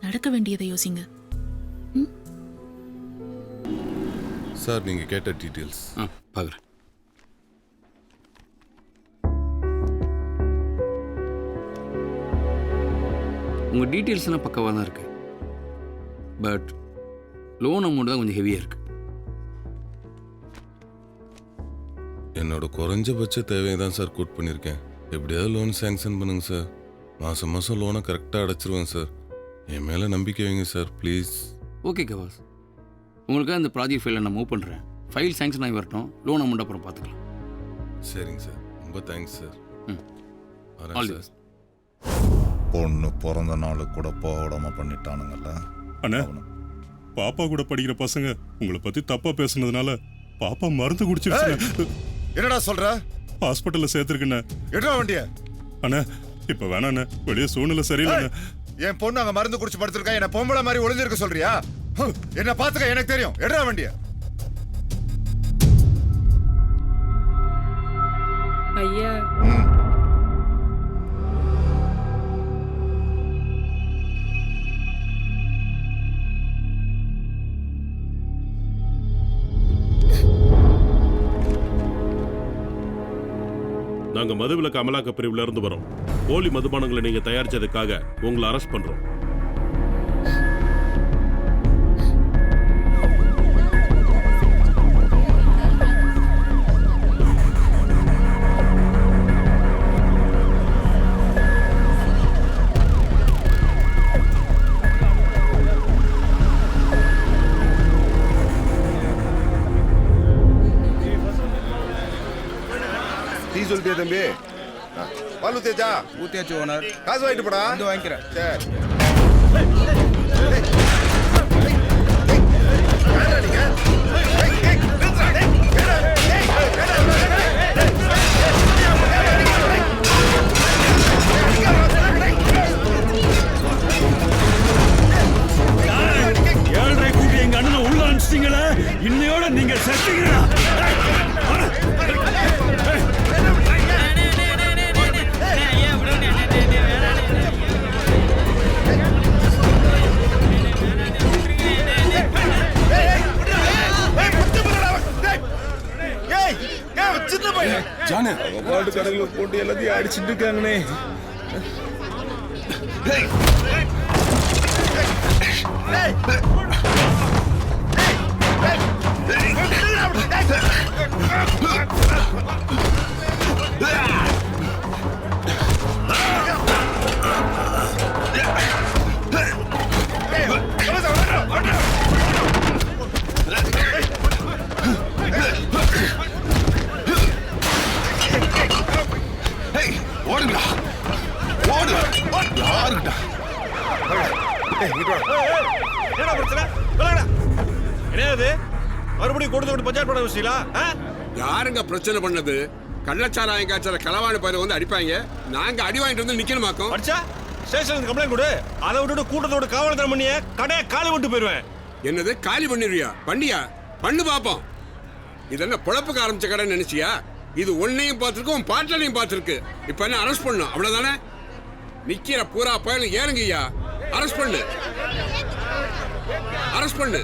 நடக்க வேண்டியதை யோசிங்க. சார் நீங்க கேட்ட டீட்டெயில்ஸ் பார்க்குறேன். உங்கள் டீட்டெயில்ஸ்லாம் பக்கவாக தான் இருக்குது. பட் லோன் அமௌண்ட் தான் கொஞ்சம் ஹெவியாக இருக்குது. என்னோட குறைஞ்சபட்ச தேவையை தான் சார் கோட் பண்ணியிருக்கேன். எப்படியாவது லோன் சேங்ஷன் பண்ணுங்க சார். மாதம் மாதம் லோனை கரெக்டாக அடைச்சிருவேன் சார். என் மேலே நம்பிக்கை வைங்க சார் ப்ளீஸ். ஓகே கவாஸ், உங்களுக்காக இந்த ப்ராஜெக்ட் ஃபைலை நான் மூவ் பண்ணுறேன். ஃபைல் சேங்ஷன் ஆகி வரட்டும், லோன் அமௌண்ட் அப்புறம் பார்த்துக்கலாம். சரிங்க சார், ரொம்ப thanks sir. All the best. பொண்ணு பிறந்த நாள் கூட போக விடாம பண்ணிட்டானுங்கல்ல. அண்ணா, பாப்பா கூட படிக்கிற பசங்க உங்களை பத்தி தப்பா பேசுனதுனால பாப்பா மருந்து குடிச்சிருச்சு. என்னடா சொல்ற? ஹாஸ்பிட்டல்ல சேர்த்திருக்கேண்ணே. எடுறா வண்டிய. அண்ணா இப்ப வேணாண்ணே, வெளியே சூழ்நிலை சரியில்லை. என் பொண்ணு அங்க மருந்து குடிச்சு படுத்திருக்கா, என்ன பொம்பளை மாதிரி ஒளிஞ்சிருக்க சொல்றியா? என்ன பாத்துக்க, எனக்கு தெரியும். எடுறா வண்டிய. ஐயா நாங்க மதுவிலக்கு அமலாக்க பிரிவுல இருந்து வரோம். போலி மதுபானங்களை நீங்க தயாரிச்சதுக்காக உங்களை அரெஸ்ட் பண்றோம். சொல்லிட்டே தம்பி. பால் ஊத்தியாச்சா? ஊத்தியாச்சு ஓனர். காசு வாங்கிட்டு போடா. வந்து வாங்கிக்கிறேன். சரி. ஏழரை கூட்டி எங்க அண்ணனை உள்ள அனுப்பிச்சிட்டீங்களே, இன்னையோட நீங்க செத்துக்கிறா. பாட்டு கடையில் போட்டு எல்லாத்தையும் அடிச்சுட்டு இருக்காங்கண்ணே. ஓடுங்களா, ஓடு. யாருக்கிட்ட என்ன பிரச்சனை? மறுபடியும் கொடுத்து பஞ்சாயத்து பண்ண வச்சீங்களா? யாருங்க பிரச்சனை பண்ணது? கள்ளச்சாராயம் காய்ச்சல களவாணி பயில வந்து அடிப்பாங்க, நாங்க அடி வாங்கிட்டு வந்து நிக்கணுமாக்கும். அடிச்சா ஸ்டேஷனுக்கு கம்ப்ளைண்ட் கொடு. அதை விட்டுட்டு கூட்டத்தோட காவல்தரம் பண்ணிய கடையை காலி விட்டு போயிருவேன். என்னது காலி பண்ணிடுவியா? பண்ணியா? பண்ணு பாப்போம். இதெல்லாம் பொழப்புக்கு ஆரம்பிச்ச கடை நினைச்சியா? இது ஒன்னையும் பார்த்துருக்கு, உன் பாட்டலையும் பார்த்துருக்கு. இப்ப என்ன அரெஸ்ட் பண்ணும் அவ்வளவுதானே? நிக்கிற பூரா பயலும் ஏறுங்கய்யா, அரெஸ்ட் பண்ணு, அரெஸ்ட் பண்ணு.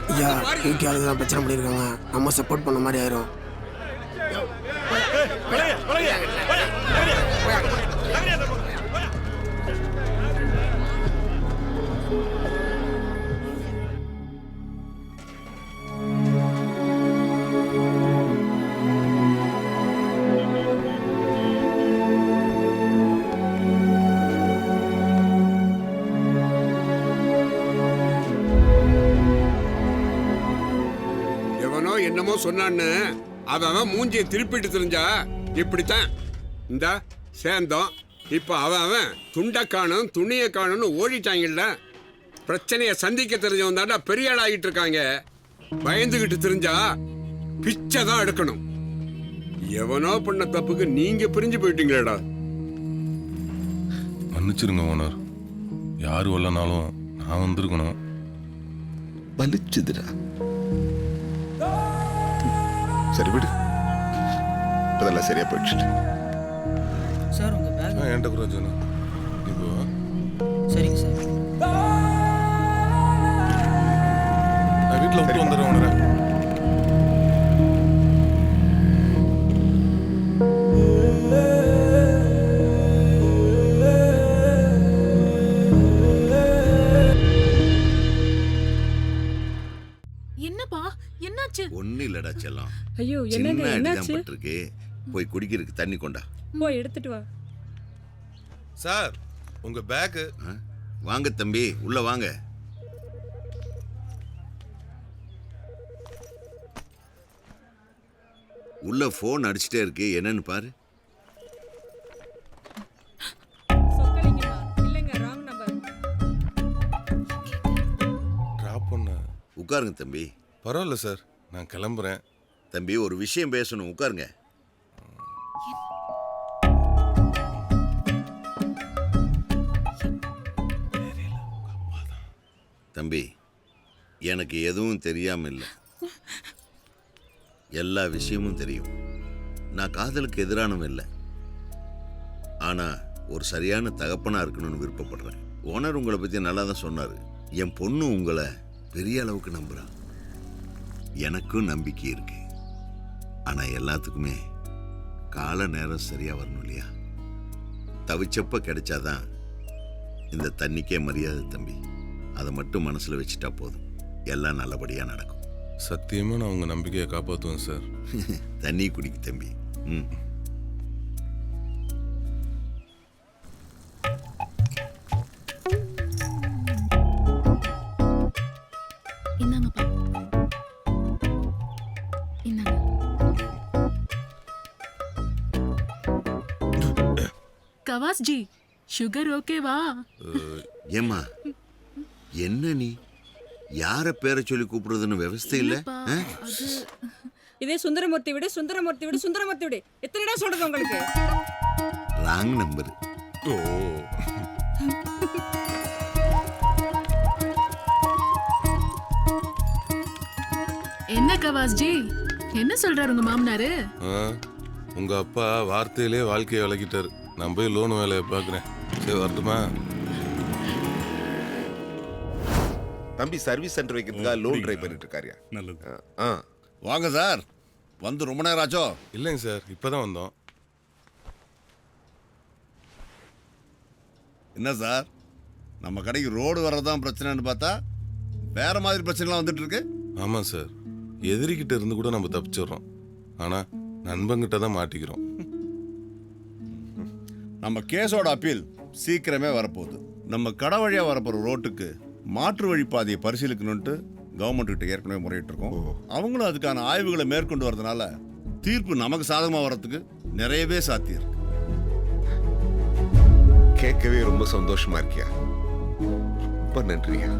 பிரச்சனை பண்ணிருக்காங்க, நம்ம சப்போர்ட் பண்ண மாதிரி ஆயிரும். எவனோ என்னமோ சொன்னான்னு அவன் மூஞ்சியை திருப்பிட்டு தெரிஞ்சா இப்படித்தான். இந்த சேர்ந்தோம். இப்ப அவன் துண்டை காணும் துணியை காணும்னு ஓடிட்டாங்கல்ல. பிரச்சனையை சந்திக்க தெரிஞ்சவன் தாண்டா பெரிய ஆள் ஆகிட்டு இருக்காங்க. பயந்துகிட்டு தெரிஞ்சா பிச்சை தான் எடுக்கணும். எவனோ பண்ண தப்புக்கு நீங்க பிரிஞ்சு போயிட்டீங்களேடா. மன்னிச்சிருங்க ஓனர், யாரு வரலனாலும் நான் வந்திருக்கணும். வலிச்சுதுடா. சரி விடு, இப்பதெல்லாம் சரியா போயிடுச்சு. சார் உங்க பேக் என்கிட்ட கூட வச்சுண்ணா. இப்போ சரிங்க சார். நான் வீட்டில் விட்டு வந்துடுறேன் ஓனரை. என்னப்பா என்னாச்சு? ஒன்னும் இல்லடா செல்லம். ஐயோ என்னங்க என்னாச்சு? பட்டிருக்கு, போய் குடிக்கிறதுக்கு தண்ணி கொண்டா. போய் எடுத்துட்டு வா. சார் உங்க பேக்கு. வாங்க தம்பி, உள்ள வாங்க. உள்ள போன் அடிச்சுட்டே இருக்கு, என்னன்னு பாரு. இல்லங்க ராங் நம்பர். டிராப் பண்ண. உட்காருங்க தம்பி. பரவாயில்ல சார், நான் கிளம்புறேன். தம்பி ஒரு விஷயம் பேசணும், உட்காருங்க. தம்பி எனக்கு எதுவும் தெரியாம இல்லை, எல்லா விஷயமும் தெரியும். நான் காதலுக்கு எதிரானவன் இல்லை, ஆனா ஒரு சரியான தகப்பனா இருக்கணும்னு விருப்பப்படுறேன். ஓனர் உங்களை பத்தி நல்லா தான் சொன்னாரு. என் பொண்ணு உங்களை பெரிய அளவுக்கு நம்புறா. எனக்கும் நம்பிக்கை இருக்கு. ஆனா எல்லாத்துக்குமே கால நேரம் சரியா வரணும் இல்லையா? தவிச்சப்ப கிடைச்சாதான் இந்த தண்ணிக்கே மரியாதை தம்பி. அதை மட்டும் மனசுல வச்சுட்டா போதும், எல்லாம் நல்லபடியா நடக்கும். சத்தியமா நான் உங்க நம்பிக்கையை காப்பாற்றுவேன் சார். தண்ணி குடிக்க தம்பி. இந்தாங்கப்பா, இந்தாங்க. கவாஸ் ஜி, சுகர் ஓகேவா? ஏம்மா என்ன நீ யார பேரை சொல்லி கூப்பிடுறதுன்னு விவசாய இல்ல? இதே சுந்தரமூர்த்தி விடு சுந்தரமூர்த்தி விடு சுந்தரமூர்த்தி விடு எத்தனைடா சொல்றது உங்களுக்கு? Wrong number. ஓ என்ன கவாஸ் ஜி, என்ன சொல்றாரு உங்க மாமனாரு? உங்க அப்பா வார்த்தையிலே வாழ்க்கையை விளக்கிட்டாரு. நான் போய் லோன் வேலையை பார்க்குறேன். சரி வரட்டுமா? தம்பி சர்வீஸ் சென்டர் வைக்கிறதுக்காக லோன் ட்ரை பண்ணிட்டு இருக்காருயா. நல்லது. வாங்க சார். வந்து ரொம்ப நேரம் ஆச்சோ? இல்லைங்க சார், இப்பதான் வந்தோம். என்ன சார், நம்ம கடைக்கு ரோடு வர்றதான் பிரச்சனைன்னு பார்த்தா வேற மாதிரி பிரச்சனைலாம் வந்துட்டு இருக்கு. ஆமாம் சார், எதிரிக்கிட்ட இருந்து கூட நம்ம தப்பிச்சிடுறோம், ஆனால் நண்பங்கிட்ட தான் மாட்டிக்கிறோம். நம்ம கேஸோட அப்பீல் சீக்கிரமே வரப்போகுது. நம்ம கடை வழியாக வரப்போகிற ரோட்டுக்கு மாற்று வழிப்பாதையை பரிசீலிக்கணும்ட்டு கவர்மெண்ட் கிட்ட ஏற்கனவே முறையிட்டு இருக்கோம். அவங்களும் அதுக்கான ஆய்வுகளை மேற்கொண்டு வரதுனால தீர்ப்பு நமக்கு சாதகமாக வர்றதுக்கு நிறையவே சாத்தியம் இருக்கு. கேட்கவே ரொம்ப சந்தோஷமா இருக்கியா. ரொம்ப நன்றியா.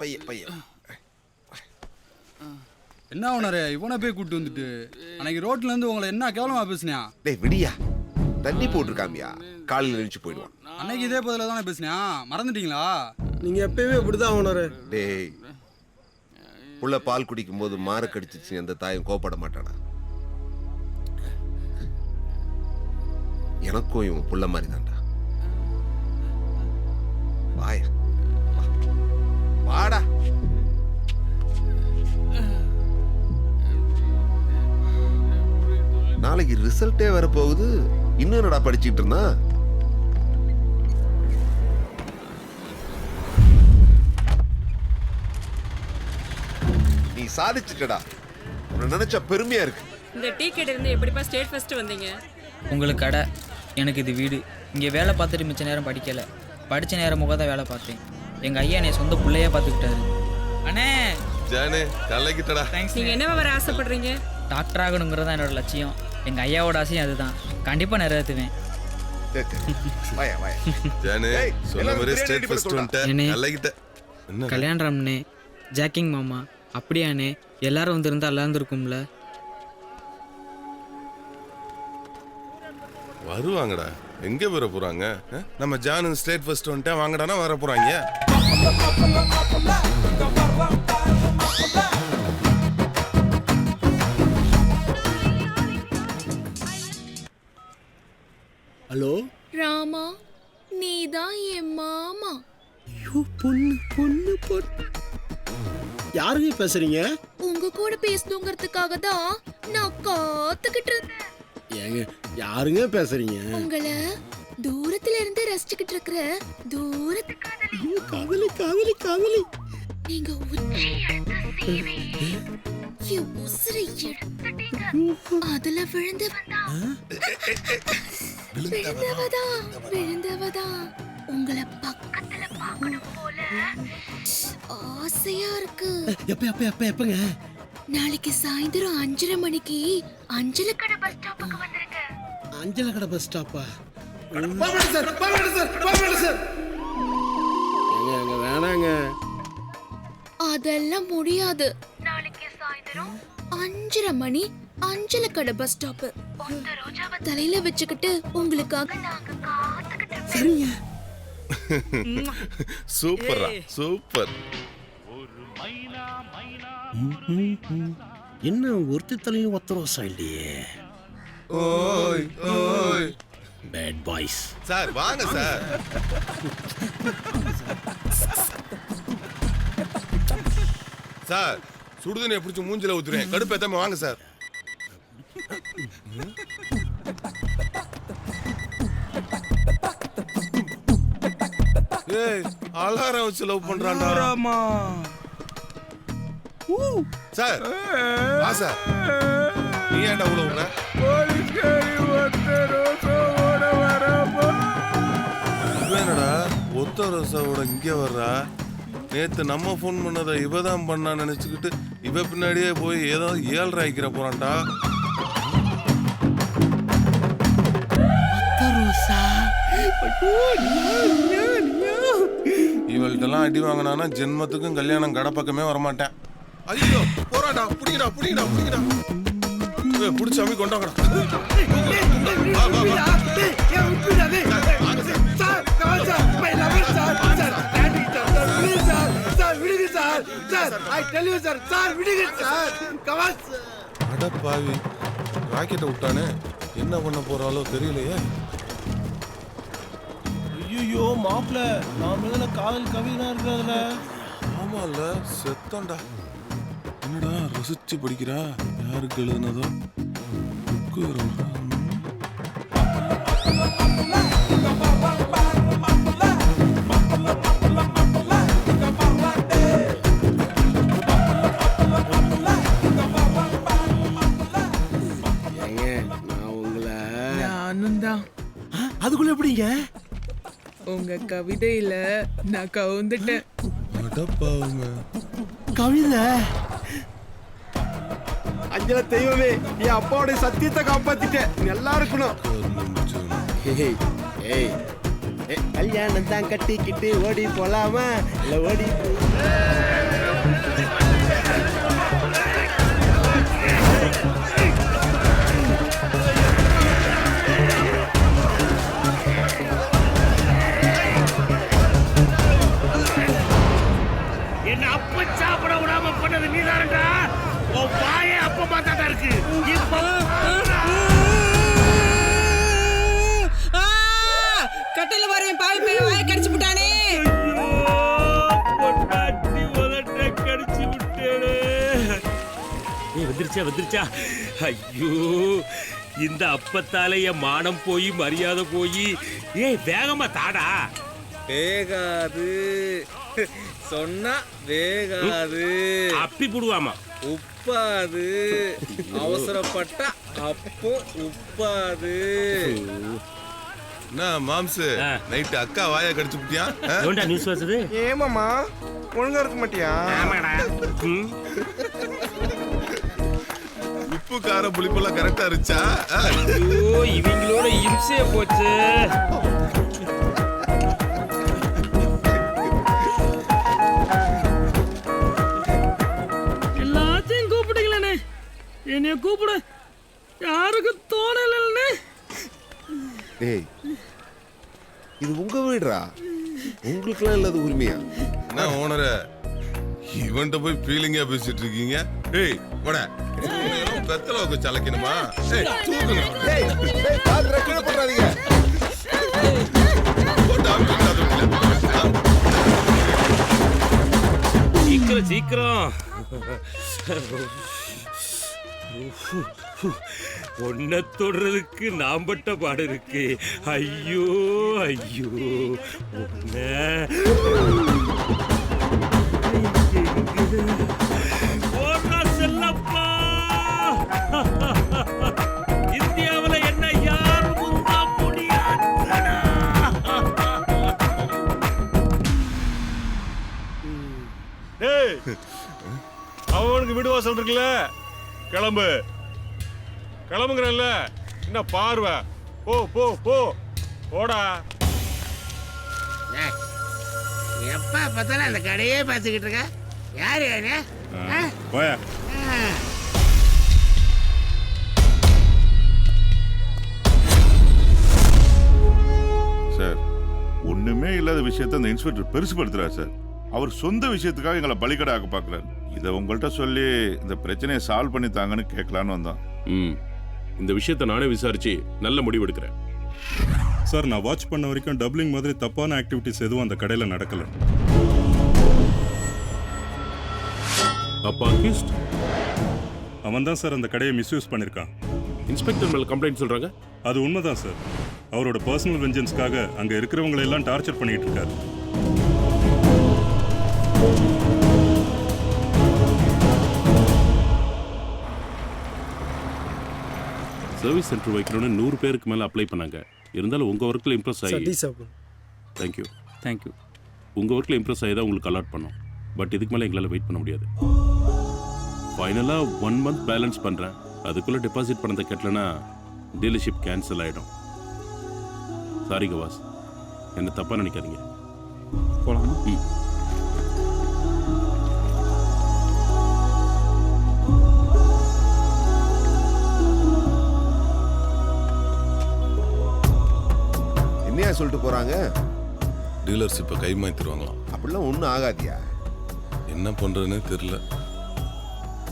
பையன் என்ன ஓனரே இவனை போய் கூட்டு வந்துட்டு அன்னைக்கு ரோட்ல இருந்து உங்களை என்ன கேவலமா பேசுனியா? டேய் விடியா, தண்ணி போட்டிருக்காமியா, காலையில் நினைச்சு போயிடுவான். அன்னைக்கு இதே பதில தானே பேசுனியா, மறந்துட்டீங்களா? நீங்க எப்பயுமே இப்படிதான் ஓனரு. டேய் புள்ள பால் குடிக்கும் போது மாற கடிச்சிச்சு, அந்த தாயும் கோப்பட மாட்டானா? எனக்கும் இவன் புள்ள மாதிரி தான்டா. வாயா வாடா. நாளைக்கு ரிசல்ட்டே வர போகுது, இன்னும் என்னடா படிச்சுட்டு இருந்தா? நீ சாதிச்சிட்டடா, உன்னை நினைச்சா பெருமையா இருக்கு. இந்த டீ கடை இருந்து எப்படிப்பா ஸ்டேட் ஃபர்ஸ்ட் வந்தீங்க? உங்களுக்கு கடை, எனக்கு இது வீடு. இங்கே வேலை பார்த்துட்டு மிச்ச நேரம் படிக்கலை, படித்த நேரமாக தான் வேலை பார்த்தேன். எங்கள் ஐயா என்னை சொந்த பிள்ளையா பார்த்துக்கிட்டாரு. அண்ணே ஜானே கலக்கிட்டடா. நீங்க என்ன வர ஆசைப்படுறீங்க? டாக்டர் ஆகணுங்கிறது தான் என்னோட லட்சியம். எங்கள் ஐயாவோட ஆசையும் அதுதான். கண்டிப்பாக நிறைவேற்றுவேன். கல்யாணராம்ண்ணே, ஜாக்கிங் மாமா, அப்படியாண்ணே? எல்லாரும் வந்துருந்தா நல்லா இருந்திருக்கும்ல. வருவாங்கடா, எங்க வர போறாங்க? நம்ம ஜானு ஸ்டேட் ஃபர்ஸ்ட் வந்துட்டேன் வாங்கடானா வர போறாங்க. ஹலோ ராமா, நீதான் என் மாமா. ஐயோ பொண்ணு பொண்ணு பொண்ணு. யாருங்க பேசுறீங்க? உங்க கூட பேசணுங்கிறதுக்காக தான் நான் காத்துக்கிட்டு இருந்தேன். ஏங்க யாருங்க பேசுறீங்க? உங்களை தூரத்துல இருந்து ரசிச்சுக்கிட்டு இருக்கிற தூரத்து காதலி காதலி காதலி. நீங்க உச்சி எடுத்த சீவி என் உசுரை எடுத்துட்டீங்க. அதுல விழுந்தவதா உங்களை பக்கத்துல பார்க்கணும் போல ஆசையா இருக்கு. எப்பங்க? நாளைக்கு சாயந்தரம் 5:30 மணிக்கு அஞ்சலக்கடை பஸ் ஸ்டாப்புக்கு வந்துருங்க. அஞ்சலக்கடை பஸ் ஸ்டாப்பா? வேணாங்க, அதெல்லாம் முடியாது. நாளைக்கு சாயந்தரம் 5:30 மணி அஞ்சலக்கடை பஸ் ஸ்டாப். ஒத்த ரோஜாவை தலையில வச்சுக்கிட்டு உங்களுக்காக நாங்க காத்துக்கிட்டு இருக்கோம். சரிங்க. சூப்பரா சூப்பர். என்ன ஒருத்தி தலையும் ஒத்த ரோசா இல்லையே. ஓய் ஓய் பேட் பாய்ஸ். சார் வாங்க சார். சார் சுடுதண்ணியை பிடிச்சி மூஞ்சில ஊத்துறேன், கடுப்பேத்தாம வாங்க சார். ஏய் அலாரம் வச்சு லவ் பண்றான்டா. சார் வா சார். நீ ஏன்டா உள்ள வர? என்னடா ஒத்த ரோசாவோட இங்க வர்றா? நேத்து நம்ம போன் பண்ணதை இவ தான் பண்ணா நினைச்சுக்கிட்டு இவ பின்னாடியே போய் ஏதோ 7 ரூபாய்க்கிற போறான்டா. இவள்கிட்டலாம் அடி வாங்கினானா ஜென்மத்துக்கும் கல்யாணம் கடை பக்கமே வரமாட்டேன். ஐயோ போறாடா, புடிங்கடா புடிங்கடா புடிங்கடா. புடிச்சு அம்மி கொண்டாங்கடா. அட பாவி, ராக்கெட்டை விட்டானே, என்ன பண்ண போறாளோ தெரியலையே. ஐயோ மாப்ள, நான் மேல காதல் கவினா இருக்கிறதுல. ஆமால செத்தண்டா. என்னடா ரசிச்சு படிக்கிறா? யாருக்கு எழுதுனதோ புக்கு வரும்டா. அதுக்குள்ள எப்படிங்க? உங்க கவிதையில நான் கவுந்துட்டேன். கவிதை? அஞ்சல தெய்வமே, என் அப்பாவுடைய சத்தியத்தை காப்பாத்திட்டேன். நல்லா இருக்கணும். கல்யாணம் தான் கட்டிக்கிட்டு ஓடி போலாமா? இல்ல ஓடி என்ன அப்ப சாப்பிட விடாம பண்ணது நீதானடா. உன் வாயே அப்ப பார்த்தா தான் இருக்கு. இப்ப கட்டையில வர என் பாவி பையன் வாயை கடிச்சு விட்டானே. பொண்டாட்டி உதட்ட கடிச்சு விட்டேனே. வந்துருச்சா. ஐயோ, இந்த அப்பத்தால என் மானம் போய் மரியாதை போய். வேகமா தாடா. வேகாது சொன்னா வேகாது. அப்பி புடுவாமா. உப்பாது அவசரப்பட்டா அப்போ உப்பாது. மாம்சு நைட்டு அக்கா வாயை கடிச்சு விட்டியா? நியூஸ் வருது. ஏமாமா ஒழுங்கா இருக்க மாட்டியா? உப்பு கார புளிப்பெல்லாம் கரெக்டா இருந்துச்சா? ஐயோ, இவங்களோட இம்சைய போச்சு. எல்லாத்தையும் கூப்பிட்டீங்களே, என்னைய கூப்பிட யாருக்கு தோணலன்னு. டேய், இது உங்க வீடுடா, உங்களுக்குலாம் இல்லாத உரிமையா? நான் ஓனர இவன்ட்ட போய் ஃபீலிங்கா பேசிட்டு இருக்கீங்க. ஏய் வாடா, பெத்தல வச்சு சலக்கணுமா? ஏய் தூக்குங்க. டேய் பாத்ர கீழ போடாதீங்க. சீக்கிரம் ஒன்ன தொடுறதுக்கு நாம் பட்ட பாடு இருக்கு. ஐயோ ஐயோ, செல்லப்பா. இந்தியாவில் என்ன யாரும் முந்தா முடியாதுடா. டேய், அவனுக்கு வீடு வாசல் இருக்குல்ல, கிளம்பு கிளம்புங்கிறல்ல. என்ன பார்வை? போ போ போ போடா. எப்ப பார்த்தாலும் அந்த கடையே பார்த்துக்கிட்டு இருக்க. யாரு யாரு? போயா. சார், ஒண்ணுமே இல்லாத விஷயத்தை அந்த இன்ஸ்பெக்டர் பெருசுபடுத்துறாரு சார். அவர் சொந்த விஷயத்துக்காக எங்களை பலிக்கடை ஆக்க பார்க்குறாரு. இதை உங்கள்கிட்ட சொல்லி இந்த பிரச்சனையை சால்வ் பண்ணி தாங்கன்னு கேட்கலான்னு வந்தோம். இந்த விஷயத்தை நானே விசாரிச்சு நல்ல முடிவு எடுக்கிறேன். சார், நான் வாட்ச் பண்ண வரைக்கும் டபுளிங் மாதிரி தப்பான ஆக்டிவிட்டிஸ் எதுவும் அந்த கடையில் நடக்கல. அப்பா அக்யூஸ்ட் அவன் தான் சார் அந்த கடையை மிஸ்யூஸ் பண்ணியிருக்கான். இன்ஸ்பெக்டர் மேல கம்ப்ளைண்ட் சொல்றாங்க. அது உண்மைதான் சார். அவரோட பர்சனல் வெஞ்சன்ஸ்க்காக அங்கே இருக்கிறவங்களை எல்லாம் டார்ச்சர் பண்ணிட்டு இருக்காரு. சர்வீஸ் சென்டர் வைக்கணும்னு 100 பேருக்கு மேலே அப்ளை பண்ணாங்க. இருந்தாலும் உங்கள் ஒர்க்கில் இம்ப்ரெஸ் ஆகி தேங்க்யூ. உங்கள் ஒர்க்கில் இம்ப்ரெஸ் ஆகி தான் உங்களுக்கு அலாட் பண்ணோம். பட் இதுக்கு மேலே எங்களால் வெயிட் பண்ண முடியாது. ஃபைனலாக 1 மந்த் பேலன்ஸ் பண்ணுறேன். அதுக்குள்ளே டெபாசிட் பண்ணதை கட்டலைன்னா டீலர்ஷிப் கேன்சல் ஆகிடும். சாரி கவாஸ், என்ன தப்பாக நினைக்காதீங்க. போகலாமா? என்னையா சொல்லிட்டு போறாங்க? டீலர்ஷிப்பை கைமாத்திடுவாங்களாம். அப்படிலாம் ஒன்றும் ஆகாதியா? என்ன பண்றதுன்னு தெரியல.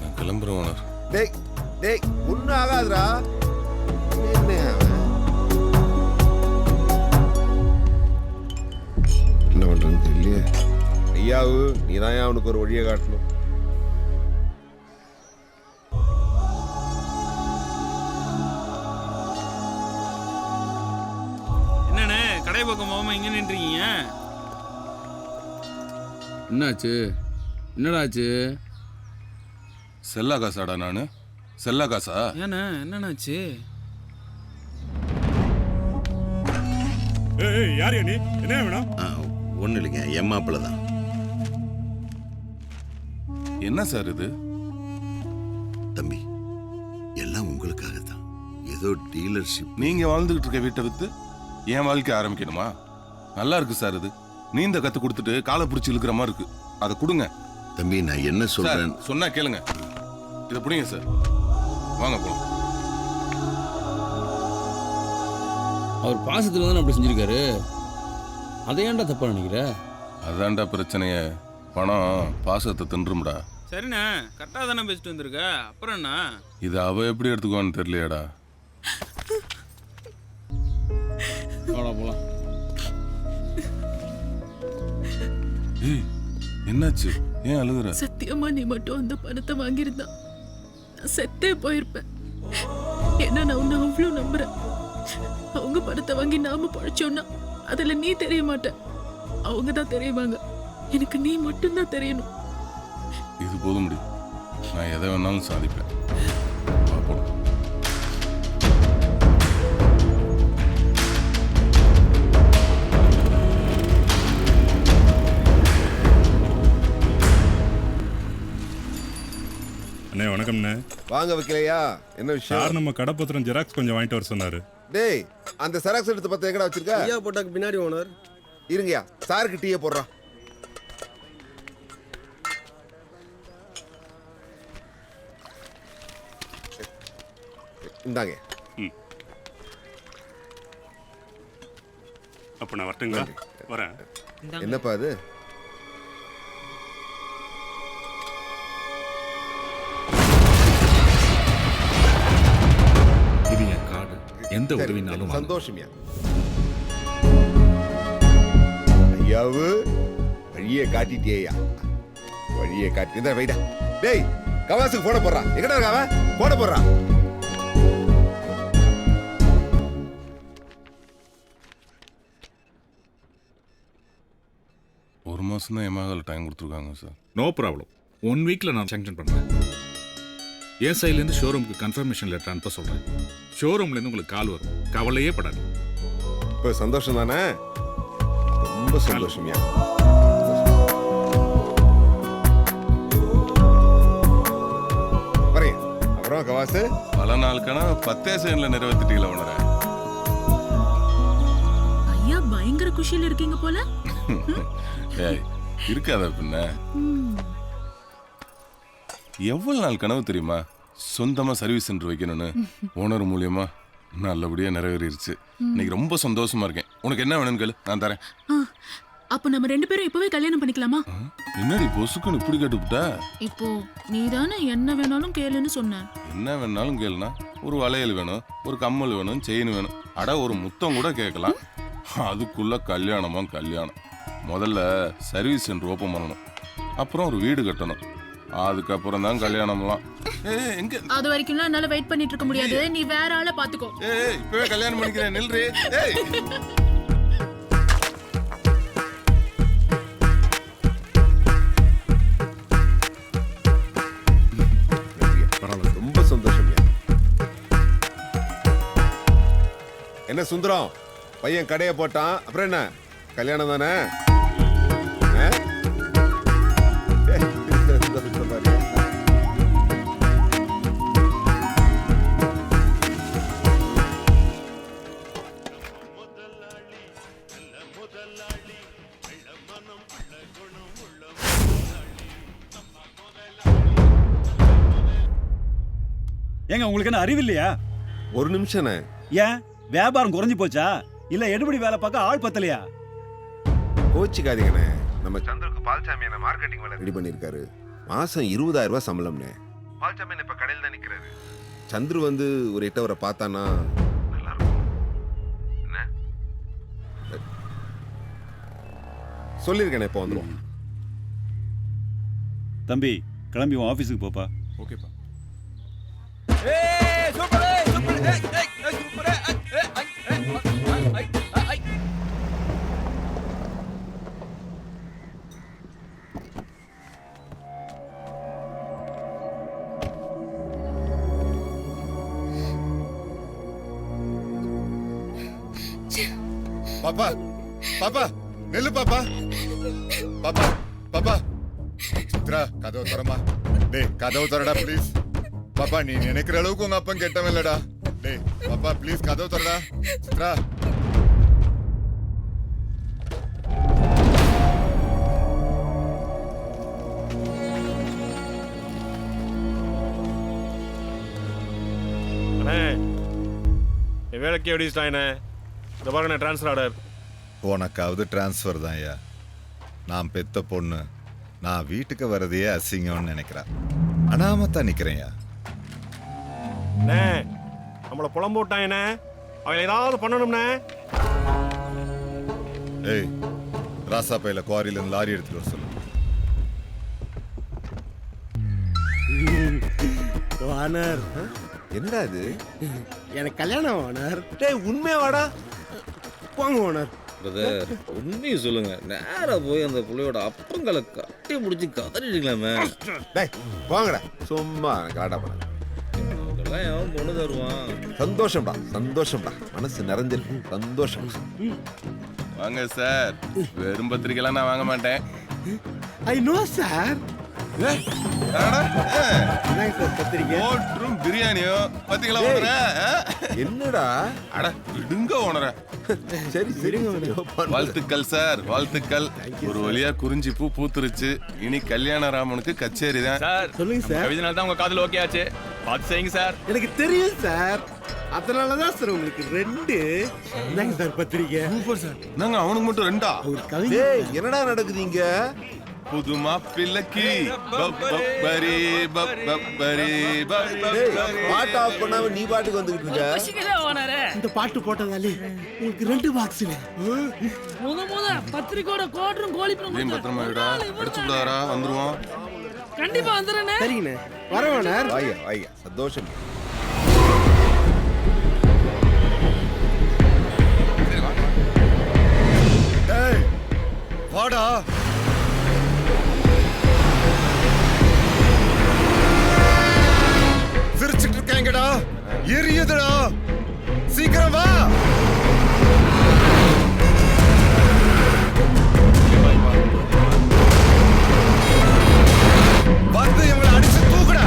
நான் கிளம்புறேன் ஓனர். டேய் டேய், ஒன்றும் ஆகாதுடா. என்ன பண்றேன்னு தெரியலையே. ஐயாவு, நீதான் அவனுக்கு ஒரு வழியை காட்டணும். என்னண்ணே கடை பக்கம் போகாம இங்க நின்றீங்க? என்னாச்சு? என்னடாச்சு? செல்லா காசாடா நானு? செல்லா காசா? ஏண்ணே என்னன்னாச்சு? யார் நீ? என்ன வேணும்? ஒன்றும் இல்லைங்க, என் மாப்பிள்ள தான். என்ன சார் இது? தம்பி, எல்லாம் உங்களுக்காக தான். ஏதோ டீலர்ஷிப். நீங்க வாழ்ந்துகிட்டு இருக்க வீட்டை வித்து என் வாழ்க்கை ஆரம்பிக்கணுமா? நல்லா இருக்கு சார் இது. நீந்த கத்து கொடுத்துட்டு காலை பிடிச்சி இழுக்கிற மாதிரி இருக்கு. அதை கொடுங்க. தம்பி நான் என்ன சொல்றேன் சொன்னா கேளுங்க. இதை பிடிங்க சார். வாங்க போலாம். அவர் பாசத்துல தான் அப்படி செஞ்சிருக்காரு. அதை ஏன்டா தப்பா நினைக்கிற? அதான்டா பிரச்சனைய. பணம் பாசத்தை தின்றும்டா. சரிண்ணே, கரெக்டாக தானே பேசிட்டு வந்திருக்க. அப்புறம் என்ன? இது அவ எப்படி எடுத்துக்குவான்னு தெரியலையாடா. போலாம். ஏய், என்னாச்சு? ஏன் அழுகுற? சத்தியமா நீ மட்டும் அந்த பணத்தை வாங்கியிருந்தா நான் செத்தே போயிருப்பேன். ஏன்னா நான் உன்னை அவ்வளோ நம்புறேன். அவங்க பணத்தை வாங்கி நாம பழிச்சோம்னா அதுல நீ தெரிய மாட்ட, அவங்க தான் தெரியுவாங்க. எனக்கு நீ மட்டும்தான் தெரியணும். இது போதும் முடி. நான் எதை வேணாலும் சாதிப்பேன். அண்ணே வணக்கம்ண்ணே. வாங்க வைக்கலையா? என்ன விஷயம்? சார் நம்ம கடப்பத்திரம் ஜெராக்ஸ் கொஞ்சம் வாங்கிட்டு வர சொன்னாரு. டேய், அந்த செராக்ஸ் எடுத்து பத்த எங்கடா வச்சிருக்க? ஐயா போட்டாக்கு பின்னாடி ஓனர். இருங்கயா, சாருக்கு டீயை போடுறான். இந்தாங்க. அப்ப நான் வரட்டுங்களா? வரேன். என்னப்பா அது? இது என் கார்டு. எந்த உதவினாலும் சந்தோஷமியா. ஐயாவு வழியை காட்டிட்டேயா. வழியை காட்டி இந்த வைடா. டேய், கவாசுக்கு போட போடுறான். எங்கடா இருக்காவ? போட போடுறான். ஒரு மாசம் தான் எமகால டைம் கொடுத்துருக்காங்க சார். No problem. 1 வீக்ல நான் சாங்ஷன் பண்றேன். என் சைட்லேருந்து ஷோரூமுக்கு கன்ஃபர்மேஷன் லெட்டர் அனுப்ப சொல்றேன். ஷோரூம்லேருந்து உங்களுக்கு கால் வரும். கவலையே படாது. இப்போ சந்தோஷம் தானே? ரொம்ப சந்தோஷமியா. வரேன். அப்புறம் கவாசு பல நாள் கணக்கு 10 செகண்ட்ல நிறைவேற்றிட்டீங்களா உணர? ஐயா பயங்கர குஷியில இருக்கீங்க போல. ஏய், இருக்காத பின்ன. எவ்வளவு நாள் கனவு தெரியுமா? சொந்தமா சர்வீஸ் சென்டர் வைக்கணும்னு ஓனர் மூலியமா நல்லபடியா நிறைவேறிடுச்சு. இன்னைக்கு ரொம்ப சந்தோஷமா இருக்கேன். உனக்கு என்ன வேணும்னு கேளு, நான் தரேன். அப்ப நம்ம 2 பேரும் இப்பவே கல்யாணம் பண்ணிக்கலாமா? என்னடி பொசுக்குன்னு இப்படி கேட்டுவிட்டா? இப்போ நீதானே என்ன வேணாலும் கேளுன்னு சொன்ன. என்ன வேணாலும் கேளுனா, ஒரு வளையல் வேணும், ஒரு கம்மல் வேணும், செயின் வேணும், அட ஒரு முத்தம் கூட கேட்கலாம். அதுக்குள்ள கல்யாணமா கல்யாணம். முதல்ல சர்வீஸ் சென்டர் ஓப்பன் பண்ணணும், அப்புறம் ஒரு வீடு கட்டணும், அதுக்கப்புறம் தான் கல்யாணம்லாம். அது வரைக்கும் என்னால வெயிட் பண்ணிட்டு இருக்க முடியாது. நீ வேற ஆளை பாத்துக்கோ. இப்பவே கல்யாணம் பண்ணிக்கிறேன். நில்றி. ரொம்ப சந்தோஷம். என்ன சுந்தரம், பையன் கடையை போட்டான், அப்புறம் என்ன கல்யாணம் தானே? ஏங்க உங்களுக்கு என்ன அறிவு இல்லையா? ஒரு நிமிஷம். ஏன் வியாபாரம் குறைஞ்சு போச்சா? இல்ல எடுபடி வேலை பார்க்க ஆள் பத்தலையா? கோச்சிக்காதீங்கண்ணே. நம்ம சந்திரக்கு பால்சாமி என்ன மார்க்கெட்டிங் வேலை ரெடி பண்ணிருக்காரு. மாசம் 20,000 ரூபாய் சம்பளம்னே. பால்சாமி இப்ப கடையில் தான் நிக்கிறாரு. சந்திர வந்து ஒரு 8 அவரை பார்த்தானா நல்லா இருக்கும். என்ன சொல்லிருக்கேன். இப்போ வந்துடும். தம்பி கிளம்பி உன் ஆபீஸுக்கு போப்பா. ஓகேப்பா. பாப்பா பாப்பா நெல்லு பாப்பா. பாப்பா பாப்பா சித்ரா கதவு தரமா. டேய் கதவு தரடா ப்ளீஸ். பாப்பா நீ நினைக்கிற அளவுக்கு உங்க அப்பன் கெட்டவன் இல்லடா. டேய் பாப்பா ப்ளீஸ் கதவு தரடா. சித்ரா என் வேலைக்கு எப்படி ஸ்டாயினே இந்த பாருங்க ட்ரான்ஸ்ஃபர் ஆர்டர். உனக்காவது டிரான்ஸ்ஃபர் தான் ஐயா. நான் பெத்த பொண்ணு, நான் வீட்டுக்கு வரதையே அசிங்கம்னு நினைக்கிறேன். அனாமத்தா நிக்கிறேன்யா. நம்மளை புலம்பு விட்டாங்கண்ணே, அவன் ஏதாவது பண்ணணும்ண்ணே. ஏய், ராசா பையில குவாரியில லாரி எடுத்துட்டு வர சொல்லு. ஓனர், என்னடா இது? எனக்கு கல்யாணம் ஓனர். டேய் உண்மையா வாடா. போங்க ஓனர். பிரதர் உண்மையை சொல்லுங்க, நேரா போய் அந்த புள்ளையோட அப்பங்களை கட்டி முடிச்சு கதறிடுங்களாமே. டேய் வாங்கடா, சும்மா கலாட்டா பண்ண. இதெல்லாம் எவன் பொண்ணு தருவான்? சந்தோஷம்டா, சந்தோஷம்டா, மனசு நிறைஞ்சிருக்கு, சந்தோஷம். வாங்க சார். வெறும் பத்திரிக்கைலாம் நான் வாங்க மாட்டேன். I know sir. பிரியாணியோ பாத்தீங்களா ஓனர? என்னடா அட விடுங்க ஓனர. சரி சரிங்க. வாழ்த்துக்கள் சார், வாழ்த்துக்கள். ஒரு வழியா குறிஞ்சி பூ பூத்துருச்சு. இனி கல்யாண ராமனுக்கு கச்சேரி தான் சார். சொல்லுங்க சார். கவிதனால தான் உங்க காதல் ஓகே ஆச்சு. பார்த்து செய்யுங்க சார். எனக்கு தெரியும் சார், அதனாலதான் சார் உங்களுக்கு 2. இந்தாங்க சார் பத்திரிக்கை. Super sir. நாங்க அவனுக்கு மட்டும் 2ஆ? ஒரு கவிதை. டேய் என்னடா நடக்குதுங்க? புது மாப்பிள்ளைக்கு பப்பரி பப்பரி பாட்டு ஆஃப் பண்ணாம நீ பாட்டுக்கு வந்துகிட்டு இருக்க. இந்த பாட்டு போட்டதாலே உங்களுக்கு 2 பாக்ஸ்ல பத்திரிக்கையோட கோட்டரும் கோழிப்பனும் பத்திரமா விடா. அடிச்சு விடாரா, வந்துருவோம். கண்டிப்பா வந்துடுறேன். சரிங்கண்ணே, வரவேண்ணே. வாயா வாயா, சந்தோஷம். டேய் வாடா. சிரிச்சிட்டு இருக்காங்கடா, எரியுதுடா, சீக்கிரம் வா. வந்து இவங்களை அடிச்சு தூக்குடா.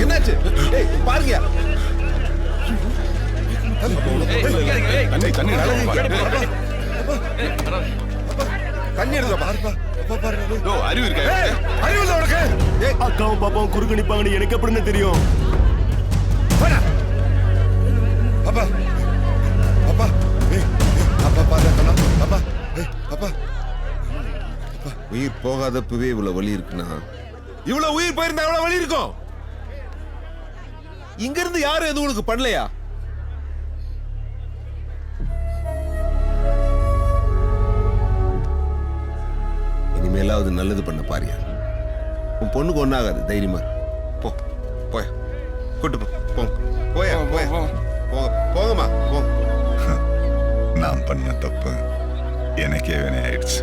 என்னாச்சு? டேய் பாருங்க. தண்ணி எடுங்க பாருப்பா. அறிவு இருக்கா? அறிவு இல்ல உனக்கு? அக்காவும் பாப்பாவும் குறுக்கு நிப்பாங்கன்னு எனக்கு எப்படின்னு தெரியும்? அப்பா அப்பா அப்பா பாருக்கணும். அப்பா அப்பா உயிர் போகாதப்பவே இவ்வளவு வலி இருக்குன்னா, இவ்வளவு உயிர் போயிருந்தா எவ்வளவு வலி இருக்கும்? இங்க இருந்து யாரும் எதுவும் உனக்கு பண்ணலையா? இனிமேலாவது நல்லது பண்ண பாரியா. உன் பொண்ணுக்கு ஒன்னாகாது, தைரியமா போ. போய கூட்டு போ. போயா போய போங்கம்மா போ. நான் பண்ண தப்பு எனக்கே வினை ஆயிடுச்சு.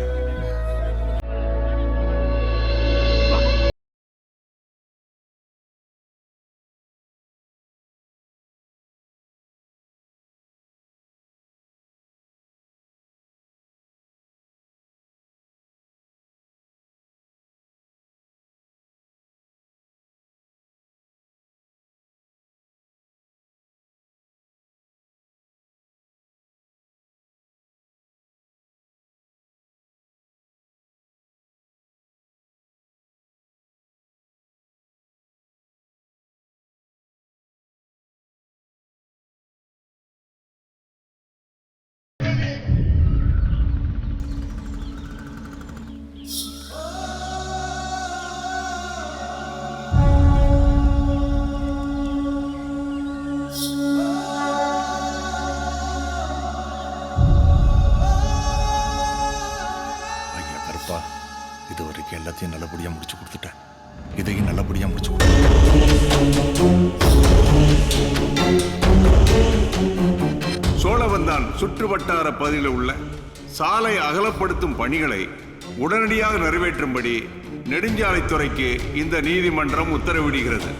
எல்லாத்தையும் நல்லபடியா முடிச்சு கொடுத்துட்டேன். இதையும் நல்லபடியா முடிச்சு சோழவந்தான் சுற்றுவட்டார பகுதியில் உள்ள சாலை அகலப்படுத்தும் பணிகளை உடனடியாக நிறைவேற்றும்படி நெடுஞ்சாலைத்துறைக்கு இந்த நீதிமன்றம் உத்தரவிடுகிறது.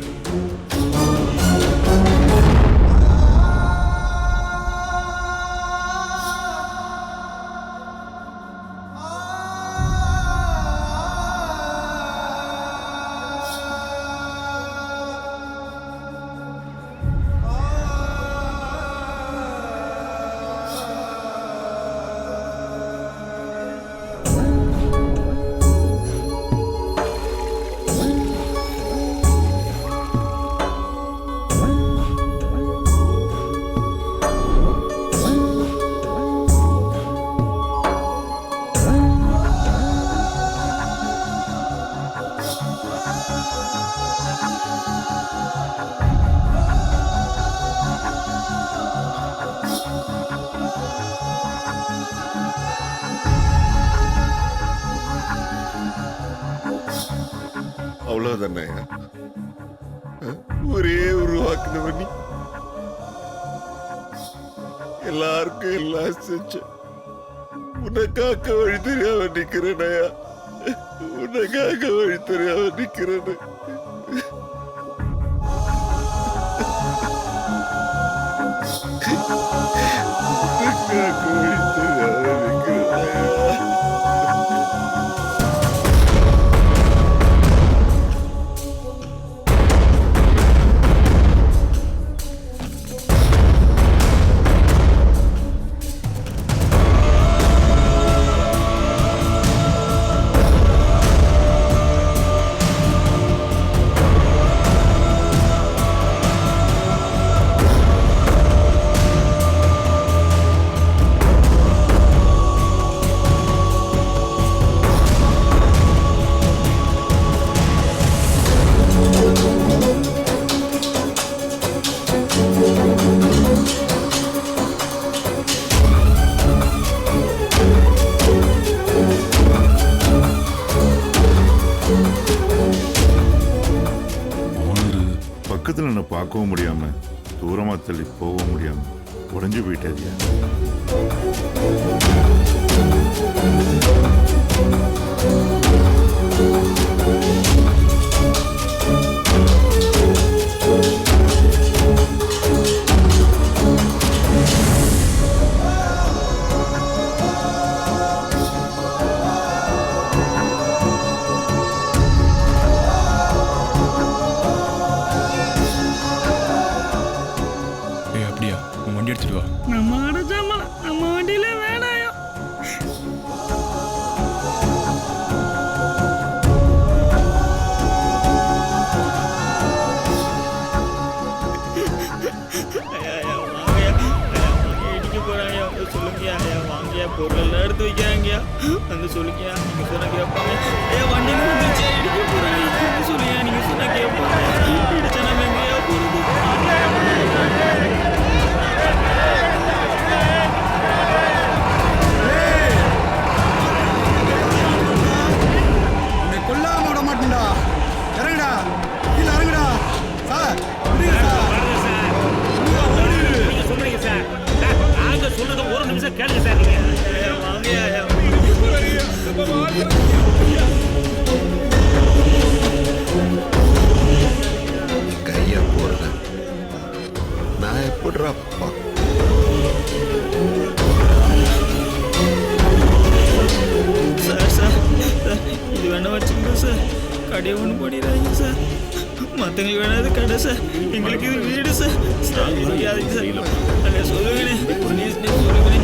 ஒரே உருவாக்குனவ நீ. எல்லாருக்கும் எல்லாம் செஞ்ச. உனக்காக வழி தெரியாம நிக்கிறேனையா, உனக்காக வழி தெரியாம நிக்கிறேன்னு. உனக்காக வழி தெரியாம நிக்கிறேனையா. பக்கத்தில் என்ன பார்க்கவும் முடியாம தூரமா தள்ளி போகவும் முடியாம உடஞ்சு போயிட்டாதியா. வண்டி எடுத்துட்டு வா. நம்ம அடைச்சாமல நம்ம வண்டியில வேணாயா. பொருள் எடுத்து வைக்கிறாங்கயா வந்து சொல்லுங்கயா. நீங்க சொன்ன கேட்பாங்க. வண்டி இடிக்க போறாங்க சொல்லுங்க. நீங்க சொன்ன கேட்பாங்க. இடிச்சா நம்ம எங்கேயா போறது? கொல்லாம விட மாட்டேன்டா. இறங்குடா, கீழே இறங்குடா. சார் நீங்க சொல்றீங்க சார். நாங்க சொல்றது ஒரு நிமிஷம் கேளுங்க சார். நீங்க கைய போடுற நான் எப்படிறா சார் சார் இது வேணா வச்சுக்கோங்க சார். கடையை ஒன்று பண்ணிடுறாங்க சார். மற்றவங்களுக்கு வேணாது கடை சார். எங்களுக்கு இது வீடு சார். செய்யாதீங்க சார். அங்கே சொல்லுங்கண்ணே, ப்ளீஸ்ண்ணே சொல்லுங்கண்ணே.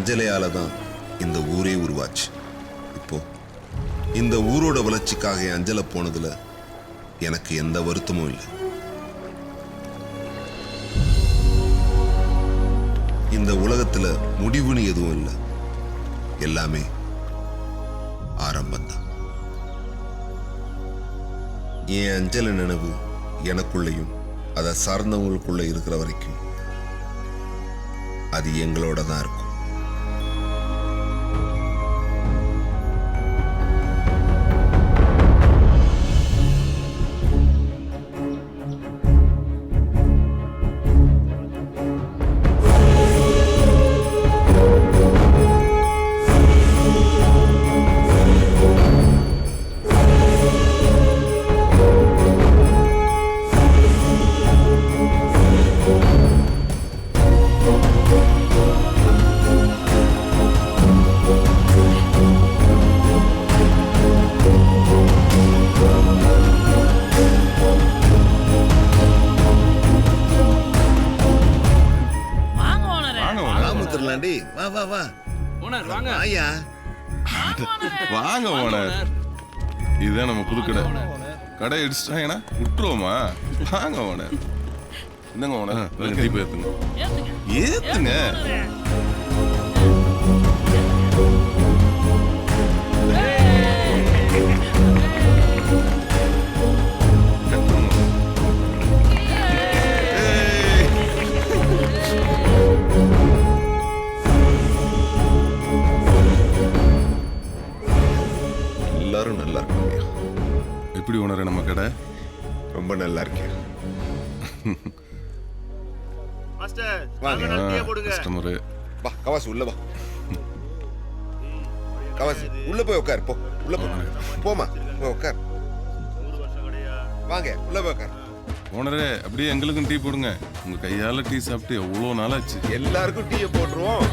அஞ்சலையால தான் இந்த ஊரே உருவாச்சு. இப்போ இந்த ஊரோட வளர்ச்சிக்காக என் அஞ்சலை போனதுல எனக்கு எந்த வருத்தமும் இல்லை. இந்த உலகத்துல முடிவுன்னு எதுவும் இல்லை, எல்லாமே ஆரம்பம்தான். என் அஞ்சலை நினைவு எனக்குள்ளேயும் அதை சார்ந்தவங்களுக்குள்ள இருக்கிற வரைக்கும் அது எங்களோட தான் இருக்கும். வா வா வா ஓனர் வாங்க. ஐயா வாங்க ஓனர். இதுதான் நம்ம புது கடை. கடை இடிச்சிட்டாங்கன்னா விட்டுருவோமா? வாங்க ஓனர். என்னங்க ஓனர், கண்டிப்பா ஏத்துங்க. ஏத்துங்க. எல்லாரும் நல்லா இருக்காங்க. எப்படி ஓனர் நம்ம கடை? ரொம்ப நல்லா இருக்கேன். கஸ்டமரு வா கவாசி உள்ள வா. கவாசி உள்ள போய் உட்கார். போ உள்ள போமா, போய் உட்கார். வாங்க உள்ள போய் உட்கார். ஓனரே அப்படியே எங்களுக்கும் டீ போடுங்க. உங்க கையால டீ சாப்பிட்டு எவ்வளோ நாளாச்சு. எல்லாருக்கும் டீயை போட்டுருவோம்.